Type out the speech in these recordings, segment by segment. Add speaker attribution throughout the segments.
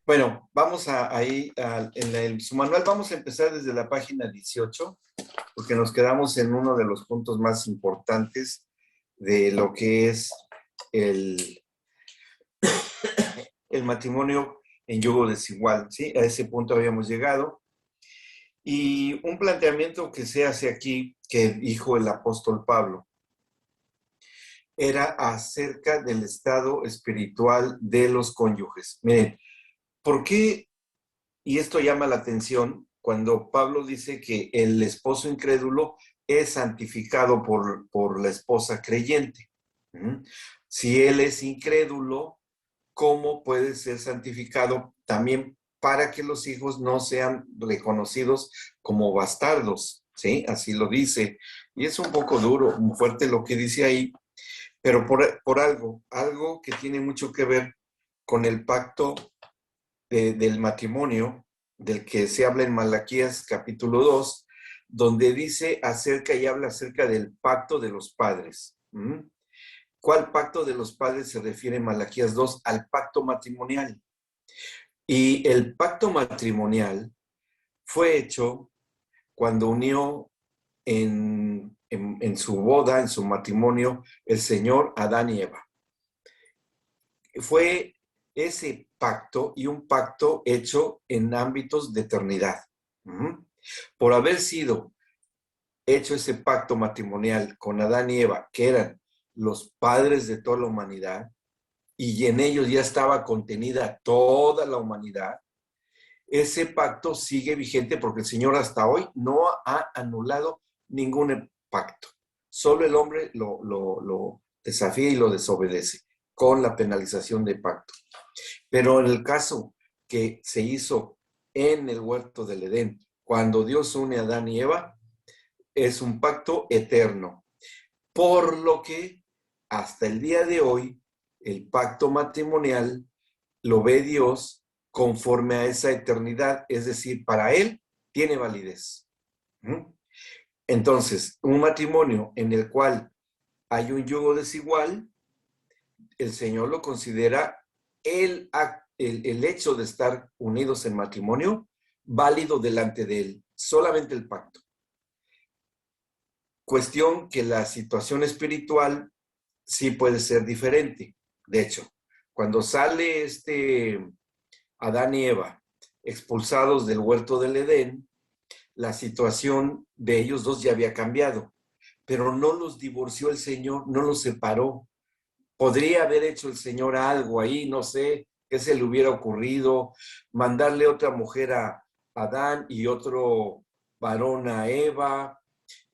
Speaker 1: Bueno, vamos su manual vamos a empezar desde la página 18, porque nos quedamos en uno de los puntos más importantes de lo que es el, el matrimonio en yugo desigual, ¿sí? A ese punto habíamos llegado. Y un planteamiento que se hace aquí, que dijo el apóstol Pablo, era acerca del estado espiritual de los cónyuges. Miren, ¿por qué? Y esto llama la atención cuando Pablo dice que el esposo incrédulo es santificado por la esposa creyente. ¿Mm? Si él es incrédulo, ¿cómo puede ser santificado también para que los hijos no sean reconocidos como bastardos? ¿Sí? Así lo dice. Y es un poco duro, muy fuerte lo que dice ahí, pero por algo que tiene mucho que ver con el pacto del matrimonio, del que se habla en Malaquías capítulo 2, donde dice acerca y habla acerca del pacto de los padres. ¿Mm? ¿Cuál pacto de los padres se refiere en Malaquías 2? Al pacto matrimonial. Y el pacto matrimonial fue hecho cuando unió en su boda, en su matrimonio, el Señor Adán y Eva. Fue ese pacto y un pacto hecho en ámbitos de eternidad. Por haber sido hecho ese pacto matrimonial con Adán y Eva, que eran los padres de toda la humanidad, y en ellos ya estaba contenida toda la humanidad, ese pacto sigue vigente porque el Señor hasta hoy no ha anulado ningún pacto. Solo el hombre lo desafía y lo desobedece con la penalización de pacto. Pero en el caso que se hizo en el huerto del Edén, cuando Dios une a Adán y Eva, es un pacto eterno. Por lo que hasta el día de hoy, el pacto matrimonial lo ve Dios conforme a esa eternidad, es decir, para Él tiene validez. Entonces, un matrimonio en el cual hay un yugo desigual, el Señor lo considera el hecho de estar unidos en matrimonio válido delante de Él, solamente el pacto. Cuestión que la situación espiritual sí puede ser diferente. De hecho, cuando sale Adán y Eva expulsados del huerto del Edén, la situación de ellos dos ya había cambiado, pero no los divorció el Señor, no los separó. Podría haber hecho el Señor algo ahí, no sé qué se le hubiera ocurrido, mandarle otra mujer a Adán y otro varón a Eva,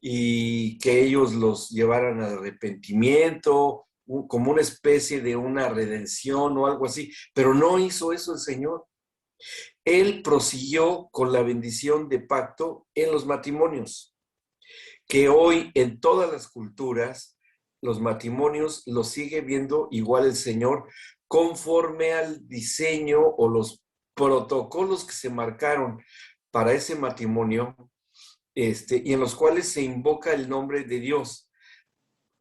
Speaker 1: y que ellos los llevaran al arrepentimiento, como una especie de una redención o algo así, pero no hizo eso el Señor. Él prosiguió con la bendición de pacto en los matrimonios, que hoy en todas las culturas los matrimonios los sigue viendo igual el Señor conforme al diseño o los protocolos que se marcaron para ese matrimonio, y en los cuales se invoca el nombre de Dios.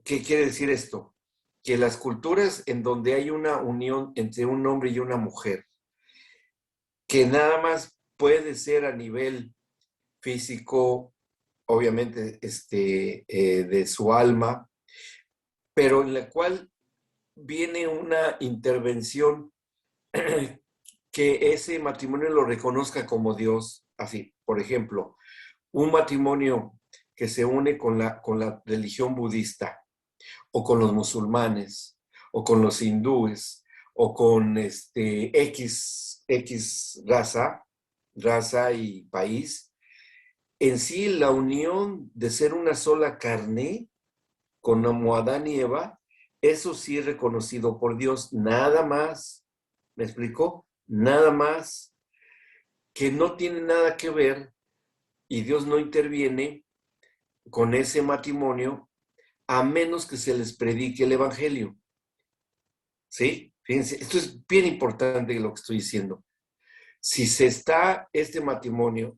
Speaker 1: ¿Qué quiere decir esto? Que las culturas en donde hay una unión entre un hombre y una mujer, que nada más puede ser a nivel físico, obviamente, de su alma, pero en la cual viene una intervención que ese matrimonio lo reconozca como Dios. Así, por ejemplo, un matrimonio que se une con la religión budista, o con los musulmanes, o con los hindúes, o con X raza y país, en sí la unión de ser una sola carne con Adán y Eva, eso sí es reconocido por Dios, nada más. ¿Me explico? Nada más, que no tiene nada que ver y Dios no interviene con ese matrimonio a menos que se les predique el evangelio. ¿Sí? Fíjense, esto es bien importante lo que estoy diciendo. Si este matrimonio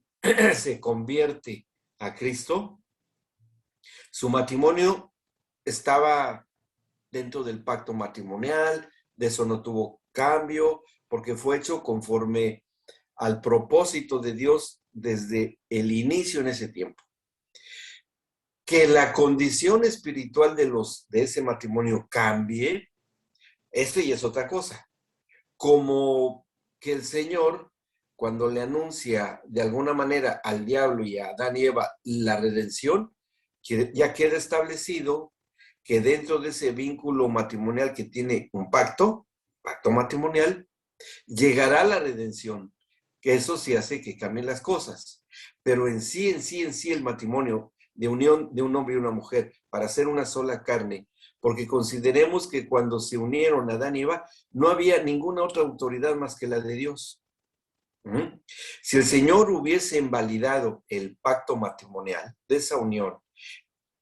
Speaker 1: se convierte a Cristo, su matrimonio estaba dentro del pacto matrimonial, de eso no tuvo cambio, porque fue hecho conforme al propósito de Dios desde el inicio en ese tiempo. Que la condición espiritual de ese matrimonio cambie, esto ya es otra cosa. Como que el Señor, cuando le anuncia de alguna manera al diablo y a Adán y Eva la redención, ya queda establecido que dentro de ese vínculo matrimonial que tiene un pacto matrimonial, llegará la redención, que eso sí hace que cambien las cosas. Pero en sí el matrimonio de unión de un hombre y una mujer para hacer una sola carne, porque consideremos que cuando se unieron Adán y Eva, no había ninguna otra autoridad más que la de Dios. Si el Señor hubiese invalidado el pacto matrimonial de esa unión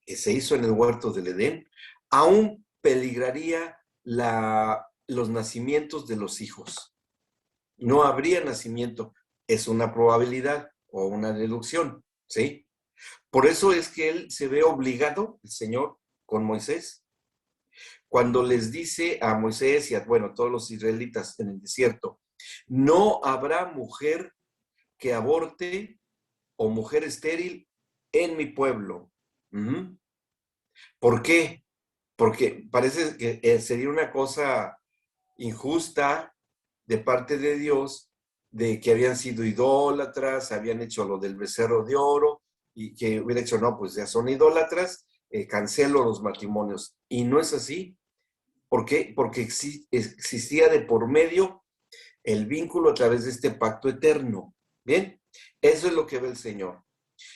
Speaker 1: que se hizo en el huerto del Edén, aún peligraría los nacimientos de los hijos. No habría nacimiento. Es una probabilidad o una deducción, ¿sí? Por eso es que él se ve obligado, el Señor, con Moisés, cuando les dice a Moisés y a, bueno, todos los israelitas en el desierto, no habrá mujer que aborte o mujer estéril en mi pueblo. ¿Por qué? Porque parece que sería una cosa injusta de parte de Dios, de que habían sido idólatras, habían hecho lo del becerro de oro, y que hubiera dicho, no, pues ya son idólatras, cancelo los matrimonios. Y no es así. ¿Por qué? Porque existía de por medio el vínculo a través de este pacto eterno. ¿Bien? Eso es lo que ve el Señor.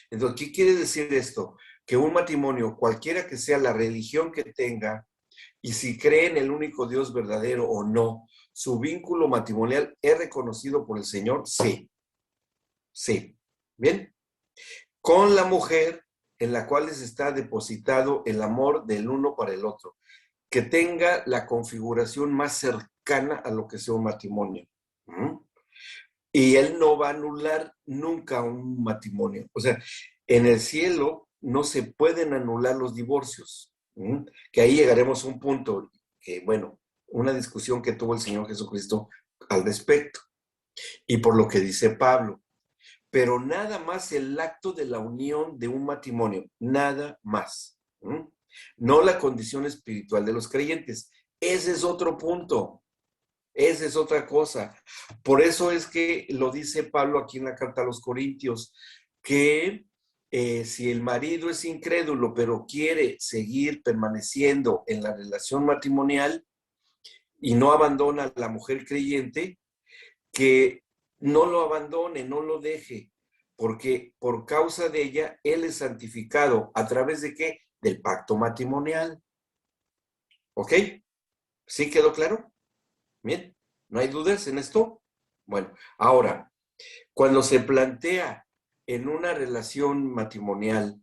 Speaker 1: Entonces, ¿qué quiere decir esto? Que un matrimonio, cualquiera que sea la religión que tenga, y si cree en el único Dios verdadero o no, ¿su vínculo matrimonial es reconocido por el Señor? Sí. Sí. ¿Bien? Con la mujer en la cual les está depositado el amor del uno para el otro, que tenga la configuración más cercana a lo que sea un matrimonio. Y él no va a anular nunca un matrimonio. O sea, en el cielo no se pueden anular los divorcios. Que ahí llegaremos a un punto que, bueno, una discusión que tuvo el Señor Jesucristo al respecto. Y por lo que dice Pablo. Pero nada más el acto de la unión de un matrimonio, nada más. No la condición espiritual de los creyentes. Ese es otro punto. Esa es otra cosa. Por eso es que lo dice Pablo aquí en la carta a los Corintios, que si el marido es incrédulo, pero quiere seguir permaneciendo en la relación matrimonial y no abandona a la mujer creyente, que no lo abandone, no lo deje, porque por causa de ella, él es santificado. ¿A través de qué? Del pacto matrimonial. ¿Ok? ¿Sí quedó claro? Bien, ¿no hay dudas en esto? Bueno, ahora, cuando se plantea en una relación matrimonial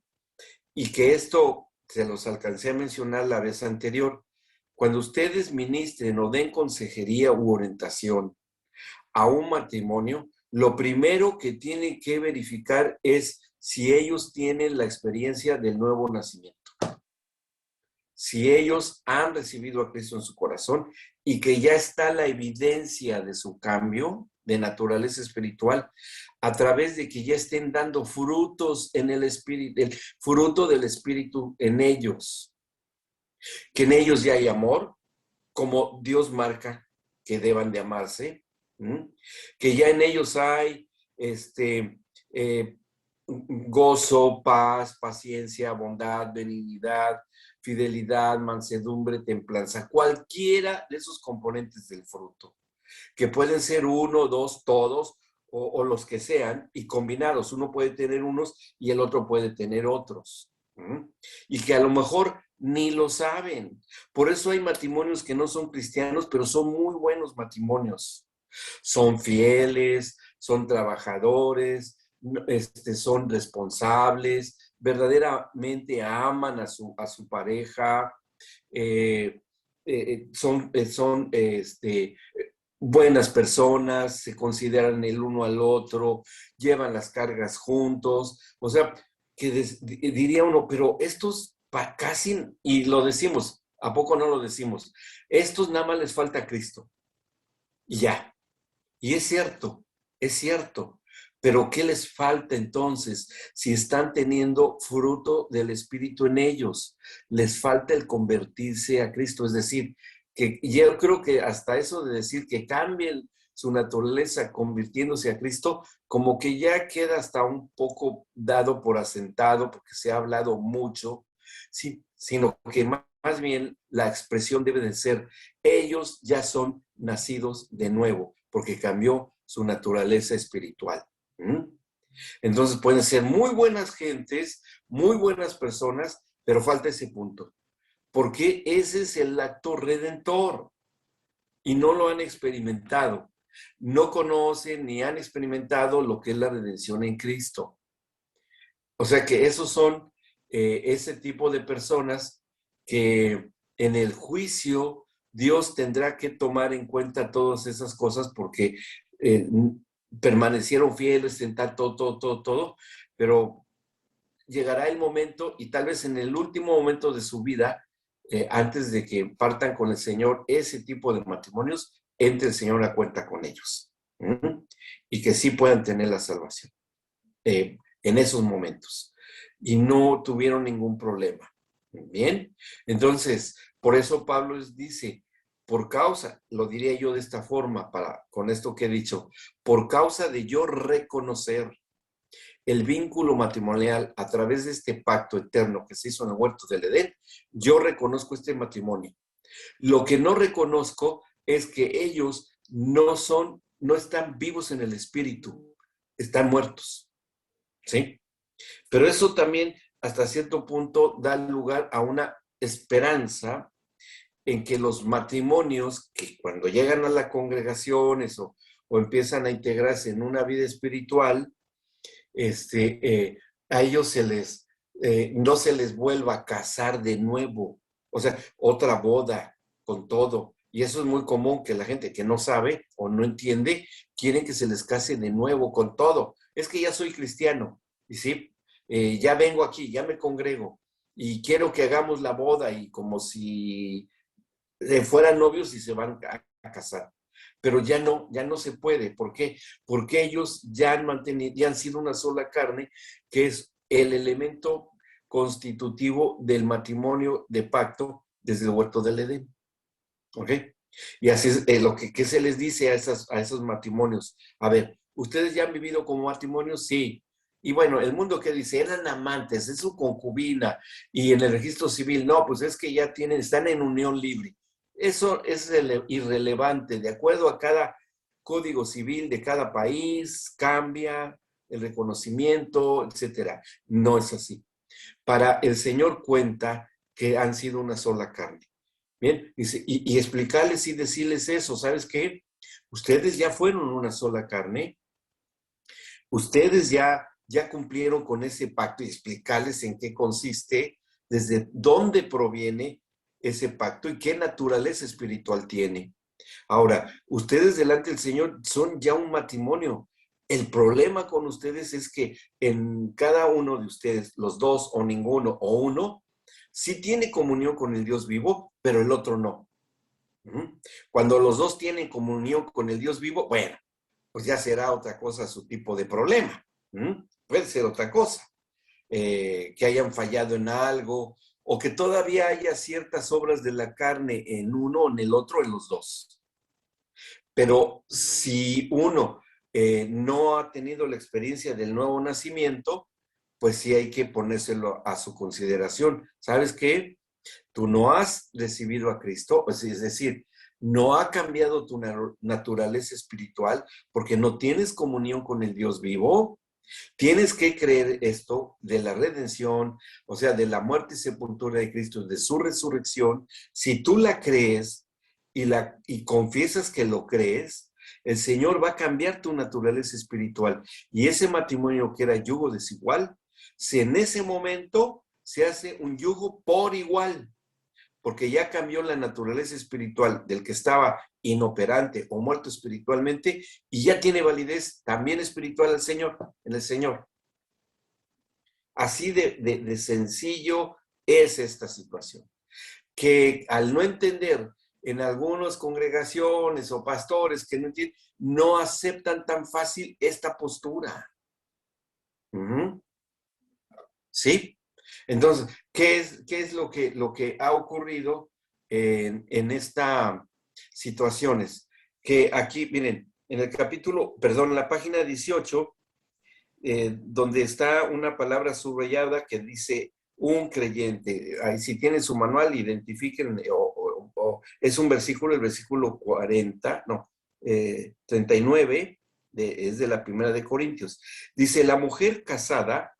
Speaker 1: y que esto se los alcancé a mencionar la vez anterior, cuando ustedes ministren o den consejería u orientación a un matrimonio, lo primero que tienen que verificar es si ellos tienen la experiencia del nuevo nacimiento, si ellos han recibido a Cristo en su corazón y que ya está la evidencia de su cambio de naturaleza espiritual a través de que ya estén dando frutos en el espíritu, el fruto del espíritu en ellos, que en ellos ya hay amor, como Dios marca que deban de amarse, que ya en ellos hay gozo, paz, paciencia, bondad, benignidad, fidelidad, mansedumbre, templanza, cualquiera de esos componentes del fruto, que pueden ser uno, dos, todos, o los que sean, y combinados. Uno puede tener unos y el otro puede tener otros. Y que a lo mejor ni lo saben. Por eso hay matrimonios que no son cristianos, pero son muy buenos matrimonios. Son fieles, son trabajadores, son responsables, verdaderamente aman a su pareja, son buenas personas, se consideran el uno al otro, llevan las cargas juntos. O sea, que diría uno, pero estos casi, y lo decimos, ¿a poco no lo decimos? Estos nada más les falta Cristo. Y ya. Y es cierto. Pero ¿qué les falta entonces si están teniendo fruto del Espíritu en ellos? Les falta el convertirse a Cristo. Es decir, que yo creo que hasta eso de decir que cambien su naturaleza convirtiéndose a Cristo, como que ya queda hasta un poco dado por asentado, porque se ha hablado mucho, sí, sino que más bien la expresión debe de ser, ellos ya son nacidos de nuevo, porque cambió su naturaleza espiritual. ¿Mm? Entonces pueden ser muy buenas gentes, muy buenas personas, pero falta ese punto. Porque ese es el acto redentor y no lo han experimentado. No conocen ni han experimentado lo que es la redención en Cristo. O sea que esos son ese tipo de personas que en el juicio Dios tendrá que tomar en cuenta todas esas cosas porque eh, permanecieron fieles en tal, todo, pero llegará el momento y tal vez en el último momento de su vida, antes de que partan con el Señor, ese tipo de matrimonios, entre el Señor a cuenta con ellos. ¿Mm? Y que sí puedan tener la salvación en esos momentos. Y no tuvieron ningún problema. Bien, entonces, por eso Pablo les dice, por causa, lo diría yo de esta forma, con esto que he dicho, por causa de yo reconocer el vínculo matrimonial a través de este pacto eterno que se hizo en el huerto del Edén, yo reconozco este matrimonio. Lo que no reconozco es que ellos no están vivos en el espíritu, están muertos, ¿sí? Pero eso también hasta cierto punto da lugar a una esperanza en que los matrimonios que cuando llegan a las congregaciones o empiezan a integrarse en una vida espiritual, a ellos no se les vuelva a casar de nuevo, o sea, otra boda con todo. Y eso es muy común, que la gente que no sabe o no entiende, quieren que se les case de nuevo con todo. Es que ya soy cristiano, y sí, ya vengo aquí, ya me congrego, y quiero que hagamos la boda, y como si fueran novios y se van a casar. Pero ya no se puede. ¿Por qué? Porque ellos ya han mantenido, ya han sido una sola carne, que es el elemento constitutivo del matrimonio de pacto desde el huerto del Edén. ¿Ok? Y así es lo que se les dice a esos matrimonios. A ver, ¿ustedes ya han vivido como matrimonios? Sí. Y bueno, el mundo que dice, eran amantes, es su concubina, y en el registro civil, no, pues es que ya están en unión libre. Eso es irrelevante, de acuerdo a cada código civil de cada país, cambia el reconocimiento, etcétera. No es así. Para el Señor cuenta que han sido una sola carne. Bien, dice, y explicarles y decirles eso, ¿sabes qué? Ustedes ya fueron una sola carne, ustedes ya cumplieron con ese pacto y explicarles en qué consiste, desde dónde proviene ese pacto y qué naturaleza espiritual tiene. Ahora, ustedes delante del Señor son ya un matrimonio. El problema con ustedes es que en cada uno de ustedes, los dos o ninguno o uno, sí tiene comunión con el Dios vivo, pero el otro no. Cuando los dos tienen comunión con el Dios vivo, bueno, pues ya será otra cosa su tipo de problema. Puede ser otra cosa, que hayan fallado en algo o que todavía haya ciertas obras de la carne en uno o en el otro, en los dos. Pero si uno no ha tenido la experiencia del nuevo nacimiento, pues sí hay que ponérselo a su consideración. ¿Sabes qué? Tú no has recibido a Cristo, pues es decir, no ha cambiado tu naturaleza espiritual porque no tienes comunión con el Dios vivo. Tienes que creer esto de la redención, o sea, de la muerte y sepultura de Cristo, de su resurrección. Si tú la crees y confiesas que lo crees, el Señor va a cambiar tu naturaleza espiritual. Y ese matrimonio que era yugo desigual, si en ese momento se hace un yugo por igual, porque ya cambió la naturaleza espiritual del que estaba inoperante o muerto espiritualmente y ya tiene validez también espiritual en el Señor. Así de sencillo es esta situación. Que al no entender en algunas congregaciones o pastores que no entienden, no aceptan tan fácil esta postura. ¿Sí? Entonces, ¿qué es lo que ha ocurrido en estas situaciones? Que aquí, miren, en el capítulo, perdón, en la página 18, donde está una palabra subrayada que dice un creyente. Ahí, si tienen su manual, identifiquen, es un versículo, el versículo 40, no, 39, es de la primera de Corintios. Dice, la mujer casada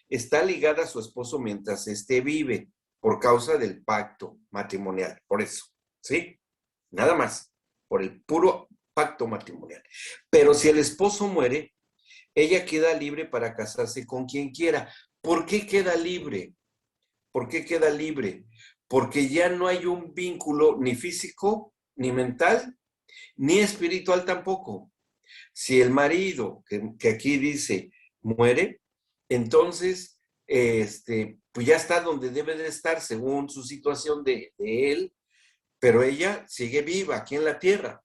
Speaker 1: está ligada a su esposo mientras éste vive por causa del pacto matrimonial, por eso, ¿sí? Nada más, por el puro pacto matrimonial. Pero si el esposo muere, ella queda libre para casarse con quien quiera. ¿Por qué queda libre? ¿Por qué queda libre? Porque ya no hay un vínculo ni físico, ni mental, ni espiritual tampoco. Si el marido, que aquí dice, muere, entonces, pues ya está donde debe de estar según su situación de él, pero ella sigue viva aquí en la tierra.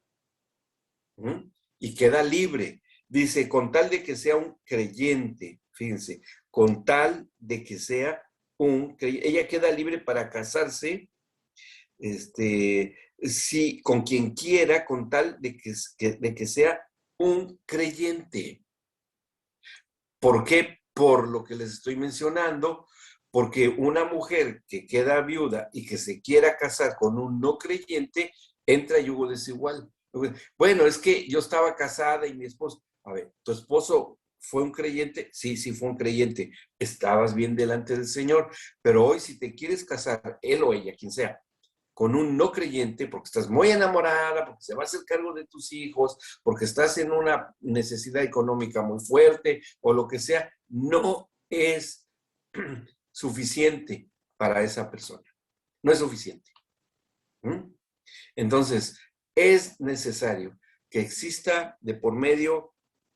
Speaker 1: Y queda libre. Dice, con tal de que sea un creyente, fíjense, con tal de que sea un creyente, ella queda libre para casarse, sí, con quien quiera, con tal de que sea un creyente. ¿Por qué? Por lo que les estoy mencionando, porque una mujer que queda viuda y que se quiera casar con un no creyente, entra a yugo desigual. Bueno, es que yo estaba casada y mi esposo, a ver, ¿tu esposo fue un creyente? Sí, sí fue un creyente. Estabas bien delante del Señor, pero hoy si te quieres casar, él o ella, quien sea, con un no creyente, porque estás muy enamorada, porque se va a hacer cargo de tus hijos, porque estás en una necesidad económica muy fuerte o lo que sea, no es suficiente para esa persona. No es suficiente. Entonces, es necesario que exista de por medio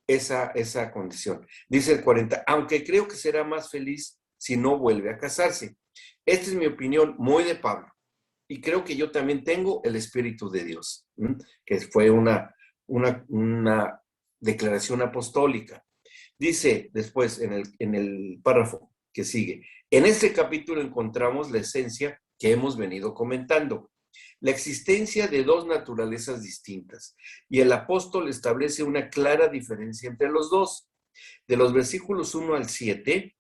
Speaker 1: esa condición. Dice el 40, aunque creo que será más feliz si no vuelve a casarse. Esta es mi opinión muy de Pablo. Y creo que yo también tengo el Espíritu de Dios, que fue una declaración apostólica. Dice después en el párrafo que sigue, en este capítulo encontramos la esencia que hemos venido comentando, la existencia de dos naturalezas distintas, y el apóstol establece una clara diferencia entre los dos. De los versículos 1 al 7,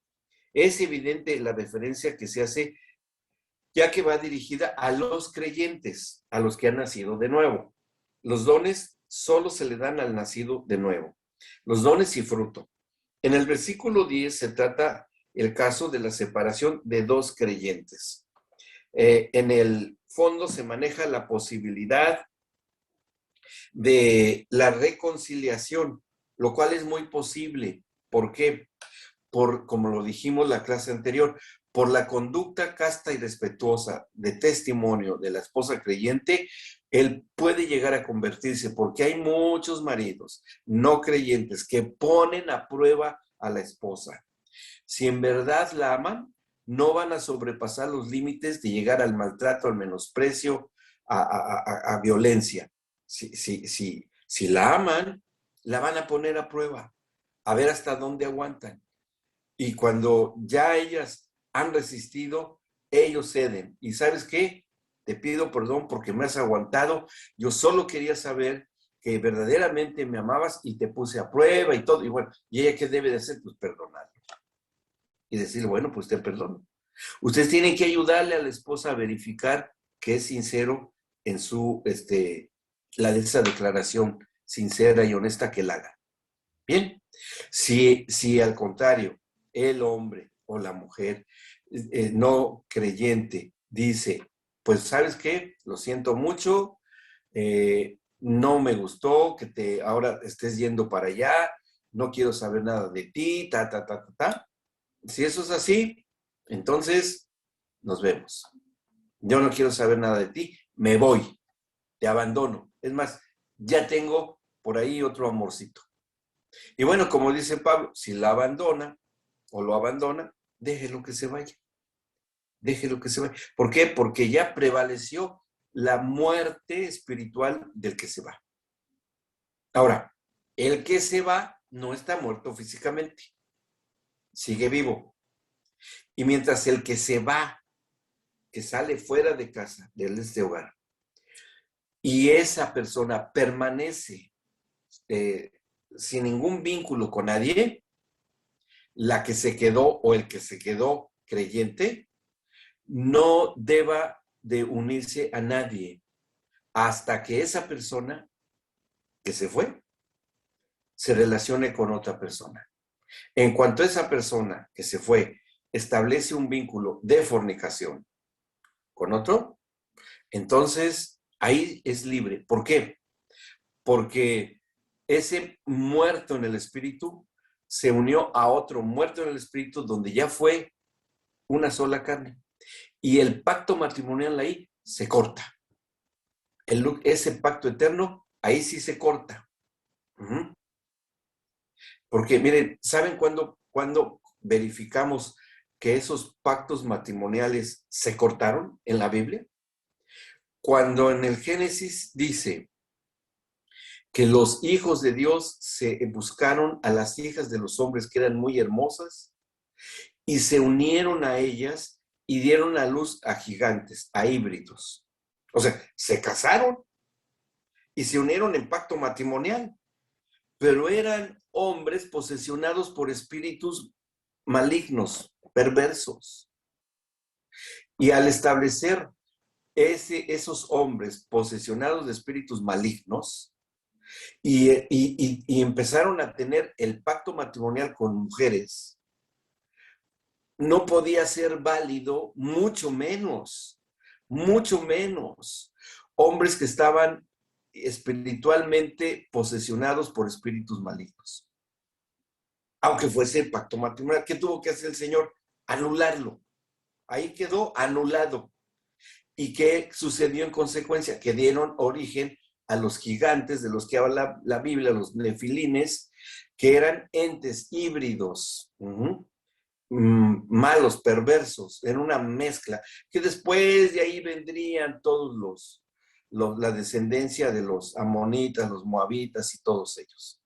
Speaker 1: es evidente la diferencia que se hace ya que va dirigida a los creyentes, a los que han nacido de nuevo. Los dones solo se le dan al nacido de nuevo. Los dones y fruto. En el versículo 10 se trata el caso de la separación de dos creyentes. En el fondo se maneja la posibilidad de la reconciliación, lo cual es muy posible. ¿Por qué? Como lo dijimos la clase anterior, por la conducta casta y respetuosa de testimonio de la esposa creyente, él puede llegar a convertirse, porque hay muchos maridos no creyentes que ponen a prueba a la esposa. Si en verdad la aman, no van a sobrepasar los límites de llegar al maltrato, al menosprecio, a violencia. Si la aman, la van a poner a prueba, a ver hasta dónde aguantan. Y cuando ya ellas han resistido, ellos ceden. ¿Y sabes qué? Te pido perdón porque me has aguantado. Yo solo quería saber que verdaderamente me amabas y te puse a prueba y todo. Y bueno, ¿y ella qué debe de hacer? Pues perdonarlo. Y decir, bueno, pues te perdono. Ustedes tienen que ayudarle a la esposa a verificar que es sincero en esa declaración sincera y honesta que la haga. Bien, si al contrario, el hombre o la mujer no creyente dice, pues ¿sabes qué? Lo siento mucho, no me gustó que ahora estés yendo para allá, no quiero saber nada de ti, ta, ta, ta, ta, ta. Si eso es así, entonces nos vemos. Yo no quiero saber nada de ti, me voy, te abandono. Es más, ya tengo por ahí otro amorcito. Y bueno, como dice Pablo, si la abandona o lo abandona, déjelo que se vaya. Déjelo que se vaya. ¿Por qué? Porque ya prevaleció la muerte espiritual del que se va. Ahora, el que se va no está muerto físicamente, sigue vivo. Y mientras el que se va, que sale fuera de casa, de este hogar, y esa persona permanece sin ningún vínculo con nadie, la que se quedó o el que se quedó creyente, no deba de unirse a nadie hasta que esa persona que se fue se relacione con otra persona. En cuanto esa persona que se fue establece un vínculo de fornicación con otro, entonces ahí es libre. ¿Por qué? Porque ese muerto en el espíritu se unió a otro muerto en el espíritu donde ya fue una sola carne. Y el pacto matrimonial ahí se corta. Ese pacto eterno ahí sí se corta. Porque miren, ¿saben cuándo verificamos que esos pactos matrimoniales se cortaron en la Biblia? Cuando en el Génesis dice que los hijos de Dios se buscaron a las hijas de los hombres que eran muy hermosas y se unieron a ellas y dieron a luz a gigantes, a híbridos. O sea, se casaron y se unieron en pacto matrimonial, pero eran hombres posesionados por espíritus malignos, perversos. Y al establecer esos hombres posesionados de espíritus malignos y empezaron a tener el pacto matrimonial con mujeres, no podía ser válido, mucho menos, hombres que estaban espiritualmente posesionados por espíritus malignos. Aunque fuese el pacto matrimonial, ¿qué tuvo que hacer el Señor? Anularlo. Ahí quedó anulado. ¿Y qué sucedió en consecuencia? Que dieron origen a los gigantes de los que habla la Biblia, los nefilines, que eran entes híbridos, malos, perversos, en una mezcla, que después de ahí vendrían todos la descendencia de los amonitas, los moabitas y todos ellos.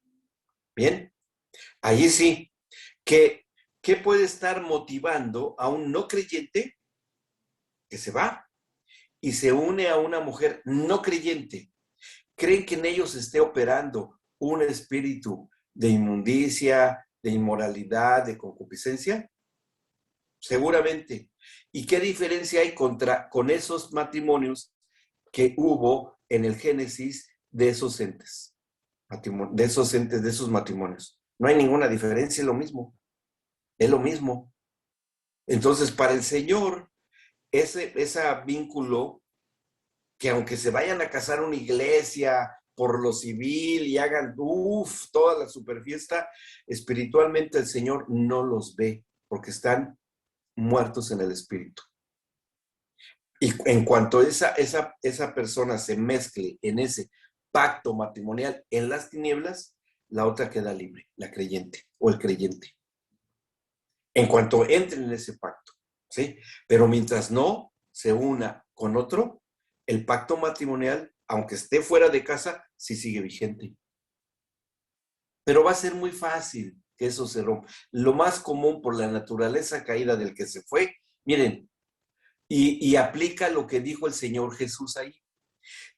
Speaker 1: Bien, allí sí, ¿qué puede estar motivando a un no creyente que se va y se une a una mujer no creyente? ¿Creen que en ellos esté operando un espíritu de inmundicia, de inmoralidad, de concupiscencia? Seguramente. ¿Y qué diferencia hay con esos matrimonios que hubo en el Génesis de esos entes? De esos matrimonios. No hay ninguna diferencia, es lo mismo. Es lo mismo. Entonces, para el Señor, ese vínculo, que aunque se vayan a casar a una iglesia por lo civil y hagan, toda la superfiesta, espiritualmente el Señor no los ve, porque están muertos en el espíritu. Y en cuanto esa persona se mezcle en ese pacto matrimonial en las tinieblas, la otra queda libre, la creyente o el creyente. En cuanto entren en ese pacto, ¿sí? Pero mientras no se una con otro, el pacto matrimonial, aunque esté fuera de casa, sí sigue vigente. Pero va a ser muy fácil que eso se rompa. Lo más común por la naturaleza caída del que se fue, miren, y aplica lo que dijo el Señor Jesús ahí,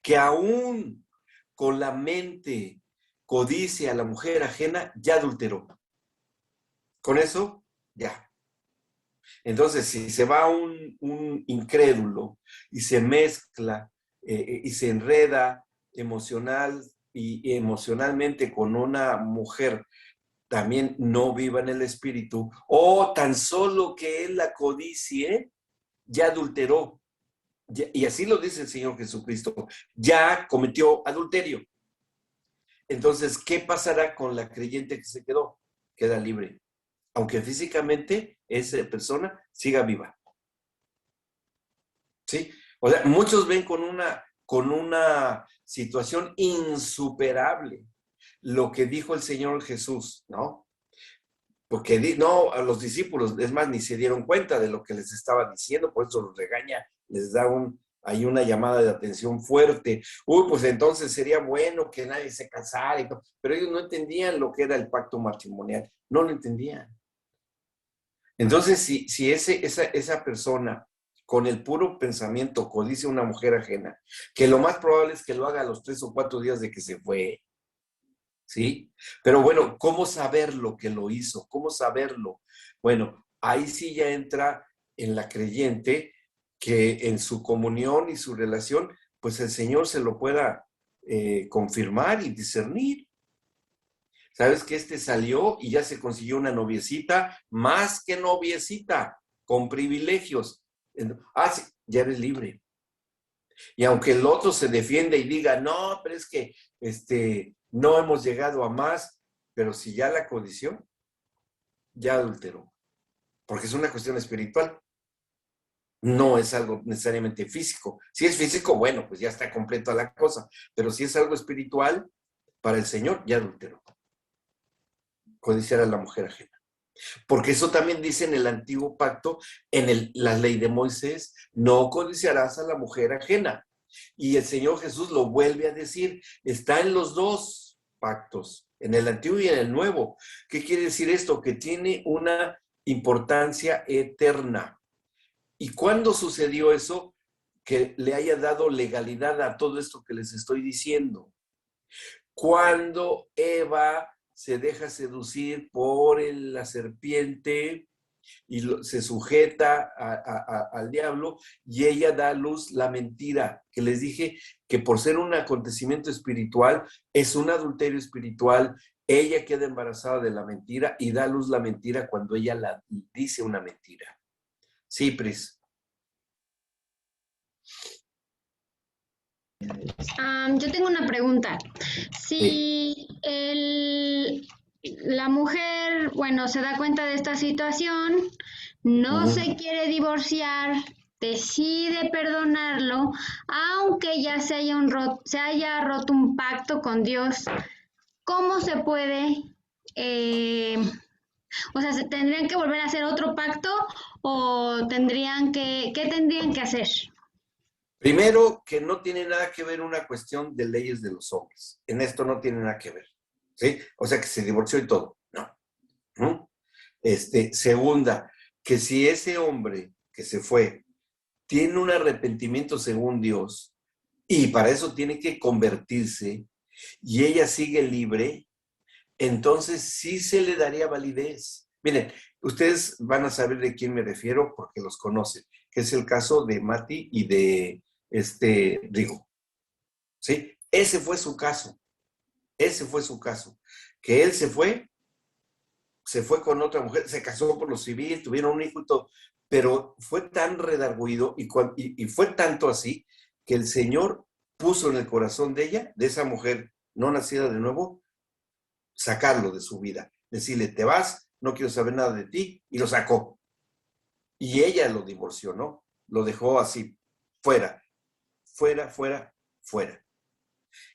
Speaker 1: que aún con la mente codicia a la mujer ajena, ya adulteró. Con eso, ya. Entonces, si se va un incrédulo y se mezcla y se enreda emocionalmente con una mujer también no viva en el espíritu, o tan solo que él la codicie, ya adulteró. Y así lo dice el Señor Jesucristo, ya cometió adulterio. Entonces, ¿qué pasará con la creyente que se quedó? Queda libre, aunque físicamente esa persona siga viva. ¿Sí? O sea, muchos ven con una situación insuperable lo que dijo el Señor Jesús, ¿no? Porque no, a los discípulos, es más, ni se dieron cuenta de lo que les estaba diciendo, por eso los regaña, les da hay una llamada de atención fuerte. Uy, pues entonces sería bueno que nadie se casara y todo. Pero ellos no entendían lo que era el pacto matrimonial, no lo entendían. Entonces, si esa persona con el puro pensamiento codicia a una mujer ajena, que lo más probable es que lo haga a los 3 o 4 días de que se fue, ¿sí? Pero bueno, ¿cómo saber lo que lo hizo? ¿Cómo saberlo? Bueno, ahí sí ya entra en la creyente que en su comunión y su relación, pues el Señor se lo pueda confirmar y discernir. ¿Sabes que este salió y ya se consiguió una noviecita, más que noviecita, con privilegios? Sí, ya eres libre. Y aunque el otro se defienda y diga, no, pero es que no hemos llegado a más, pero si ya la codició, ya adulteró, porque es una cuestión espiritual, no es algo necesariamente físico. Si es físico, bueno, pues ya está completa la cosa, pero si es algo espiritual, para el Señor, ya adulteró. Codiciar a la mujer ajena. Porque eso también dice en el antiguo pacto, en la ley de Moisés, no codiciarás a la mujer ajena. Y el Señor Jesús lo vuelve a decir, está en los dos pactos, en el antiguo y en el nuevo. ¿Qué quiere decir esto? Que tiene una importancia eterna. ¿Y cuándo sucedió eso? Que le haya dado legalidad a todo esto que les estoy diciendo. Cuando Eva se deja seducir por la serpiente y se sujeta al diablo y ella da a luz la mentira, que les dije que por ser un acontecimiento espiritual, es un adulterio espiritual, ella queda embarazada de la mentira y da a luz la mentira cuando ella dice una mentira. Sí, Pris.
Speaker 2: Yo tengo una pregunta.
Speaker 1: Sí.
Speaker 2: Si la mujer, bueno, se da cuenta de esta situación, no se quiere divorciar, decide perdonarlo, aunque ya se haya roto un pacto con Dios, ¿cómo se puede, eh, o sea, ¿se tendrían que volver a hacer otro pacto o qué tendrían que hacer?
Speaker 1: Primero, que no tiene nada que ver una cuestión de leyes de los hombres. En esto no tiene nada que ver. ¿Sí? O sea, que se divorció y todo. No. ¿No? Segunda, que si ese hombre que se fue tiene un arrepentimiento según Dios y para eso tiene que convertirse y ella sigue libre, entonces sí se le daría validez. Miren, ustedes van a saber de quién me refiero porque los conocen, que es el caso de Mati y de Rigo. ¿Sí? Ese fue su caso. Ese fue su caso. Que él se fue con otra mujer, se casó por lo civil, tuvieron un hijo y todo, pero fue tan redarguido y fue tanto así que el Señor puso en el corazón de ella, de esa mujer no nacida de nuevo, sacarlo de su vida, decirle, te vas, no quiero saber nada de ti, y lo sacó. Y ella lo divorció, ¿no? Lo dejó así, fuera, fuera, fuera, fuera.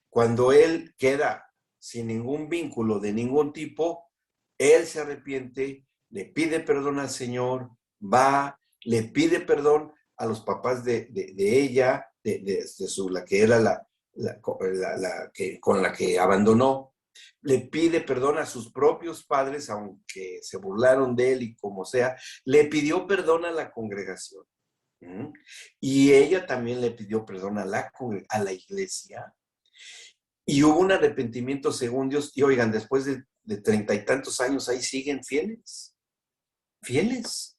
Speaker 1: Cuando él queda sin ningún vínculo de ningún tipo, él se arrepiente, le pide perdón al Señor, va, le pide perdón a los papás de ella, la que era con la que abandonó, le pide perdón a sus propios padres, aunque se burlaron de él y como sea, le pidió perdón a la congregación. ¿Mm? Y ella también le pidió perdón a la iglesia. Y hubo un arrepentimiento según Dios. Y oigan, después de 30 y tantos años, ahí siguen fieles. Fieles.